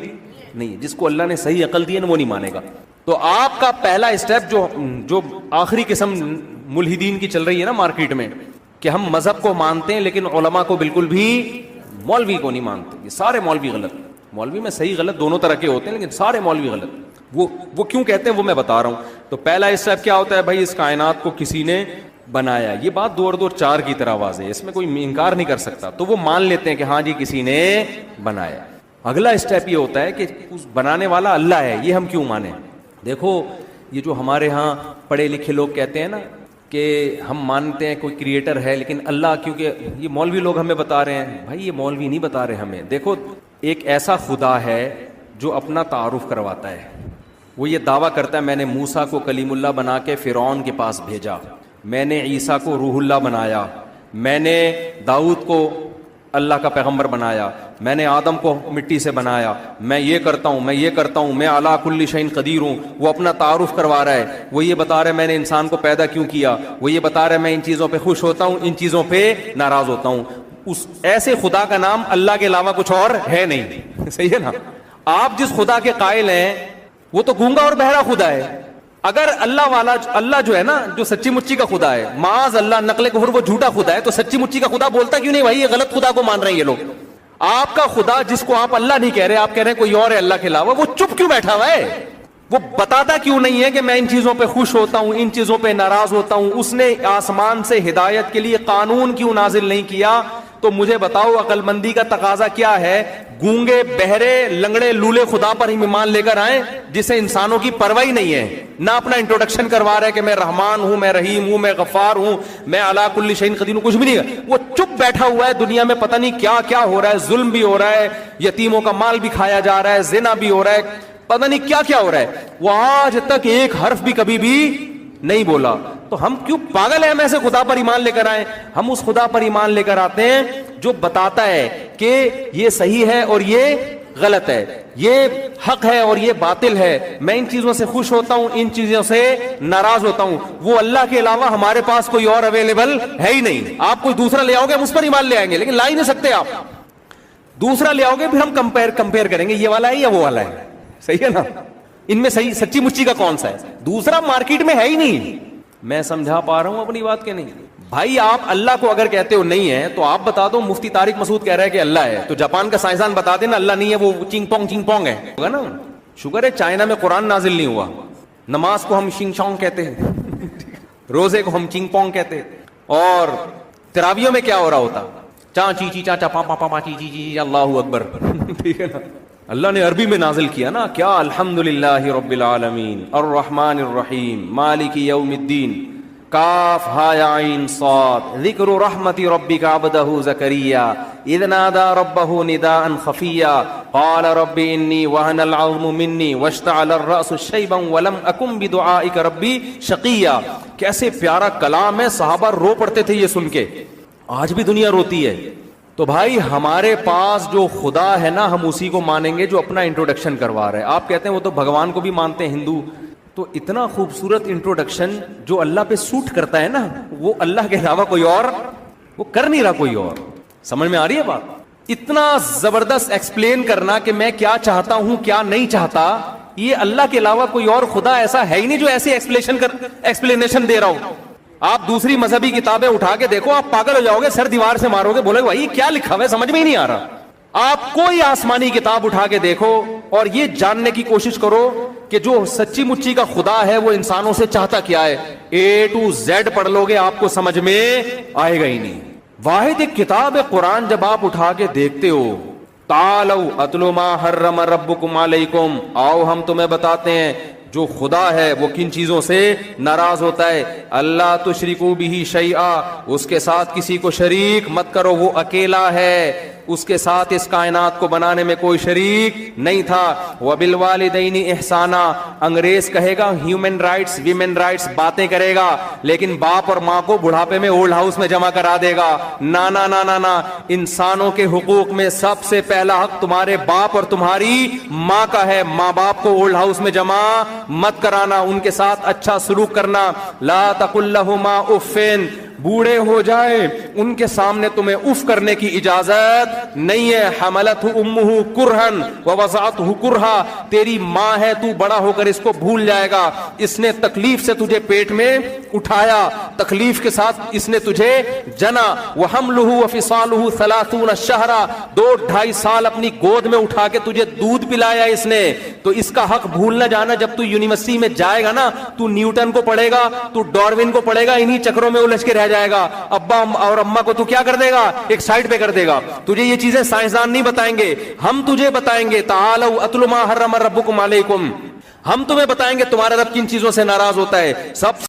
نہیں. جس کو اللہ نے صحیح عقل دی ہے نا وہ نہیں مانے گا. تو آپ کا پہلا اسٹیپ جو آخری قسم ملحدین کی چل رہی ہے نا مارکیٹ میں, کہ ہم مذہب کو مانتے ہیں لیکن علماء کو بالکل بھی, مولوی کو نہیں مانتے. یہ سارے مولوی غلط. مولوی میں صحیح غلط دونوں طرح کے ہوتے ہیں لیکن سارے مولوی غلط. وہ کیوں کہتے ہیں وہ میں بتا رہا ہوں. تو پہلا اسٹیپ کیا ہوتا ہے بھائی, اس کائنات کو کسی نے بنایا. یہ بات 2 اور 2 4 کی طرح واضح ہے, اس میں کوئی انکار نہیں کر سکتا. تو وہ مان لیتے ہیں کہ ہاں جی کسی نے بنایا. اگلا اسٹیپ یہ ہوتا ہے کہ اس بنانے والا اللہ ہے. یہ ہم کیوں مانیں؟ دیکھو یہ جو ہمارے ہاں پڑھے لکھے لوگ کہتے ہیں نا کہ ہم مانتے ہیں کوئی کریٹر ہے لیکن اللہ, کیونکہ یہ مولوی لوگ ہمیں بتا رہے ہیں. بھائی یہ مولوی نہیں بتا رہے ہمیں. دیکھو ایک ایسا خدا ہے جو اپنا تعارف کرواتا ہے. وہ یہ دعویٰ کرتا ہے میں نے موسیٰ کو کلیم اللہ بنا کے فرعون کے پاس بھیجا, میں نے عیسیٰ کو روح اللہ بنایا, میں نے داؤد کو اللہ کا پیغمبر بنایا, میں نے آدم کو مٹی سے بنایا, میں یہ کرتا ہوں, میں یہ کرتا ہوں, میں علی کل شیء قدیر ہوں. وہ اپنا تعارف کروا رہا ہے. وہ یہ بتا رہا ہے میں نے انسان کو پیدا کیوں کیا. وہ یہ بتا رہا ہے میں ان چیزوں پہ خوش ہوتا ہوں, ان چیزوں پہ ناراض ہوتا ہوں. اس ایسے خدا کا نام اللہ کے علاوہ کچھ اور ہے نہیں. صحیح ہے نا؟ آپ جس خدا کے قائل ہیں وہ تو گونگا اور بہرا خدا ہے. اگر اللہ والا اللہ جو ہے نا, جو سچی مچی کا خدا ہے, معاذ اللہ نقل کفر وہ جھوٹا خدا ہے, تو سچی مچی کا خدا بولتا کیوں نہیں بھائی؟ یہ غلط خدا کو مان رہے ہیں یہ لوگ. آپ کا خدا جس کو آپ اللہ نہیں کہہ رہے, آپ کہہ رہے ہیں کوئی اور ہے اللہ کے علاوہ, وہ چپ کیوں بیٹھا ہوا ہے؟ وہ بتاتا کیوں نہیں ہے کہ میں ان چیزوں پہ خوش ہوتا ہوں, ان چیزوں پہ ناراض ہوتا ہوں؟ اس نے آسمان سے ہدایت کے لیے قانون کیوں نازل نہیں کیا؟ تو مجھے بتاؤ عقل مندی کا تقاضا کیا ہے؟ گونگے بہرے لنگڑے لولے خدا پر ہی ایمان لے کر آئیں جسے انسانوں کی پرواہ نہیں ہے, نہ اپنا انٹروڈکشن کروا رہے کہ میں رحمان ہوں, میں رحیم ہوں, میں غفار ہوں, میں علی کل شیء قدیر ہوں. کچھ بھی نہیں ہے. وہ چپ بیٹھا ہوا ہے. دنیا میں پتہ نہیں کیا کیا ہو رہا ہے, ظلم بھی ہو رہا ہے, یتیموں کا مال بھی کھایا جا رہا ہے, زنا بھی ہو رہا ہے, پتہ نہیں کیا کیا ہو رہا ہے. وہ آج تک ایک حرف بھی کبھی بھی نہیں بولا. تو ہم کیوں پاگل ہیں ہم ایسے خدا پر ایمان لے کر آئیں؟ ہم اس خدا پر ایمان لے کر آتے ہیں جو بتاتا ہے کہ یہ صحیح ہے اور یہ غلط ہے, یہ حق ہے اور یہ باطل ہے, میں ان چیزوں سے خوش ہوتا ہوں, ان چیزوں سے ناراض ہوتا ہوں. وہ اللہ کے علاوہ ہمارے پاس کوئی اور اویلیبل ہے ہی نہیں. آپ کوئی دوسرا لے آؤ گے ہم اس پر ایمان لے آئیں گے, لیکن لا ہی نہیں سکتے. آپ دوسرا لے آؤ گے پھر ہم کمپیئر کریں گے یہ والا ہے یا وہ والا ہے. صحیح ہے نا؟ ان میں صحیح سچی مچی کا کون سا ہے؟ دوسرا مارکیٹ میں ہے ہی نہیں. میں سمجھا پا رہا ہوں اپنی بات کے نہیں؟ بھائی آپ اللہ کو اگر کہتے ہو نہیں ہے تو آپ بتا دو مفتی طارق مسعود کہہ رہا ہے کہ اللہ ہے, تو جاپان کا سائنسدان بتا دے نا اللہ نہیں ہے, وہ چنگ پونگ ہے. ہوگا نا؟ شکر ہے چائنا میں قرآن نازل نہیں ہوا. نماز کو ہم شنگ شونگ کہتے ہیں, روزے کو ہم چنگ پونگ کہتے ہیں, اور تراویوں میں کیا ہو رہا ہوتا؟ چاں چی چی چا چا پا پا پا چی چی چی اللہ اکبر. ٹھیک ہے نا؟ اللہ نے عربی میں نازل کیا نا, کیا الحمدللہ رب العالمین الرحمن الرحیم مالک یوم الدین کاف ہا عین صاد ذکر رحمت ربک عبدہ زکریا اذ نادى ربہ نداء خفیا قال رب انی وہن العظم منی واشتعل الرأس شیبا ولم اکن بدعائک ربی شقیا. کیسے پیارا کلام ہے, صحابہ رو پڑتے تھے یہ سن کے, آج بھی دنیا روتی ہے. تو بھائی ہمارے پاس جو خدا ہے نا ہم اسی کو مانیں گے جو اپنا انٹروڈکشن کروا رہے ہیں. آپ کہتے ہیں وہ تو بھگوان کو بھی مانتے ہیں ہندو, تو اتنا خوبصورت انٹروڈکشن جو اللہ پہ سوٹ کرتا ہے نا وہ اللہ کے علاوہ کوئی اور وہ کر نہیں رہا کوئی اور. سمجھ میں آ رہی ہے بات؟ اتنا زبردست ایکسپلین کرنا کہ میں کیا چاہتا ہوں کیا نہیں چاہتا, یہ اللہ کے علاوہ کوئی اور خدا ایسا ہے ہی نہیں جو ایسی ایکسپلینیشن دے رہا ہو. آپ دوسری مذہبی کتابیں اٹھا کے دیکھو, آپ پاگل ہو جاؤ گے, سر دیوار سے مارو گے, بولے گے بھائی کیا لکھا ہوا ہے سمجھ میں ہی نہیں آ رہا. آپ کوئی آسمانی کتاب اٹھا کے دیکھو اور یہ جاننے کی کوشش کرو کہ جو سچی مچی کا خدا ہے وہ انسانوں سے چاہتا کیا ہے. A to Z پڑھ لو گے آپ کو سمجھ میں آئے گا ہی نہیں. واحد ایک کتاب قرآن جب آپ اٹھا کے دیکھتے ہو, تعالوا اتلو ما حرم ربکم علیکم, آؤ ہم تمہیں بتاتے ہیں جو خدا ہے وہ کن چیزوں سے ناراض ہوتا ہے. اللہ تشرکو بہ شیئا, اس کے ساتھ کسی کو شریک مت کرو, وہ اکیلا ہے, اس کے ساتھ اس کائنات کو بنانے میں کوئی شریک نہیں تھا. وبالوالدین احسانا, انگریز کہے گا ہیومن رائٹس ویمن رائٹس باتیں کرے گا, لیکن باپ اور ماں کو بڑھاپے میں اولڈ ہاؤس میں جمع کرا دے گا. نا نا نا نا نا, انسانوں کے حقوق میں سب سے پہلا حق تمہارے باپ اور تمہاری ماں کا ہے. ماں باپ کو اولڈ ہاؤس میں جمع مت کرانا, ان کے ساتھ اچھا سلوک کرنا. لا تقل لہما اف, بوڑھے ہو جائے ان کے سامنے تمہیں اف کرنے کی اجازت نہیں ہے. حملتہ امہ کرہن ووضعتہ کرہا, تیری ماں ہے, تو بڑا ہو کر اس کو بھول جائے گا. اس نے تکلیف سے تجھے پیٹ میں اٹھایا, تکلیف کے ساتھ اس نے تجھے جنا. وحملہ وفصالہ 30 شہرا, 2-2.5 سال اپنی گود میں اٹھا کے تجھے دودھ پلایا اس نے. تو اس کا حق بھول نہ جانا. جب تو یونیورسٹی میں جائے گا نا, تو نیوٹن کو پڑھے گا, تو ڈاروین کو پڑھے گا, انہی چکروں میں الجھ کے رہ جائے گا. ابا اور اماں کو تو کیا کر دے گا, ایک سائڈ پہ کر دے گا. تجھے یہ چیزیں سائنسدان نہیں بتائیں گے, ہم تجھے بتائیں گے. تعالوا اتل ما حرم ربکم علیکم, ہم تمہیں بتائیں گے تمہارا رب کن چیزوں سے ناراض ہوتا ہے. سب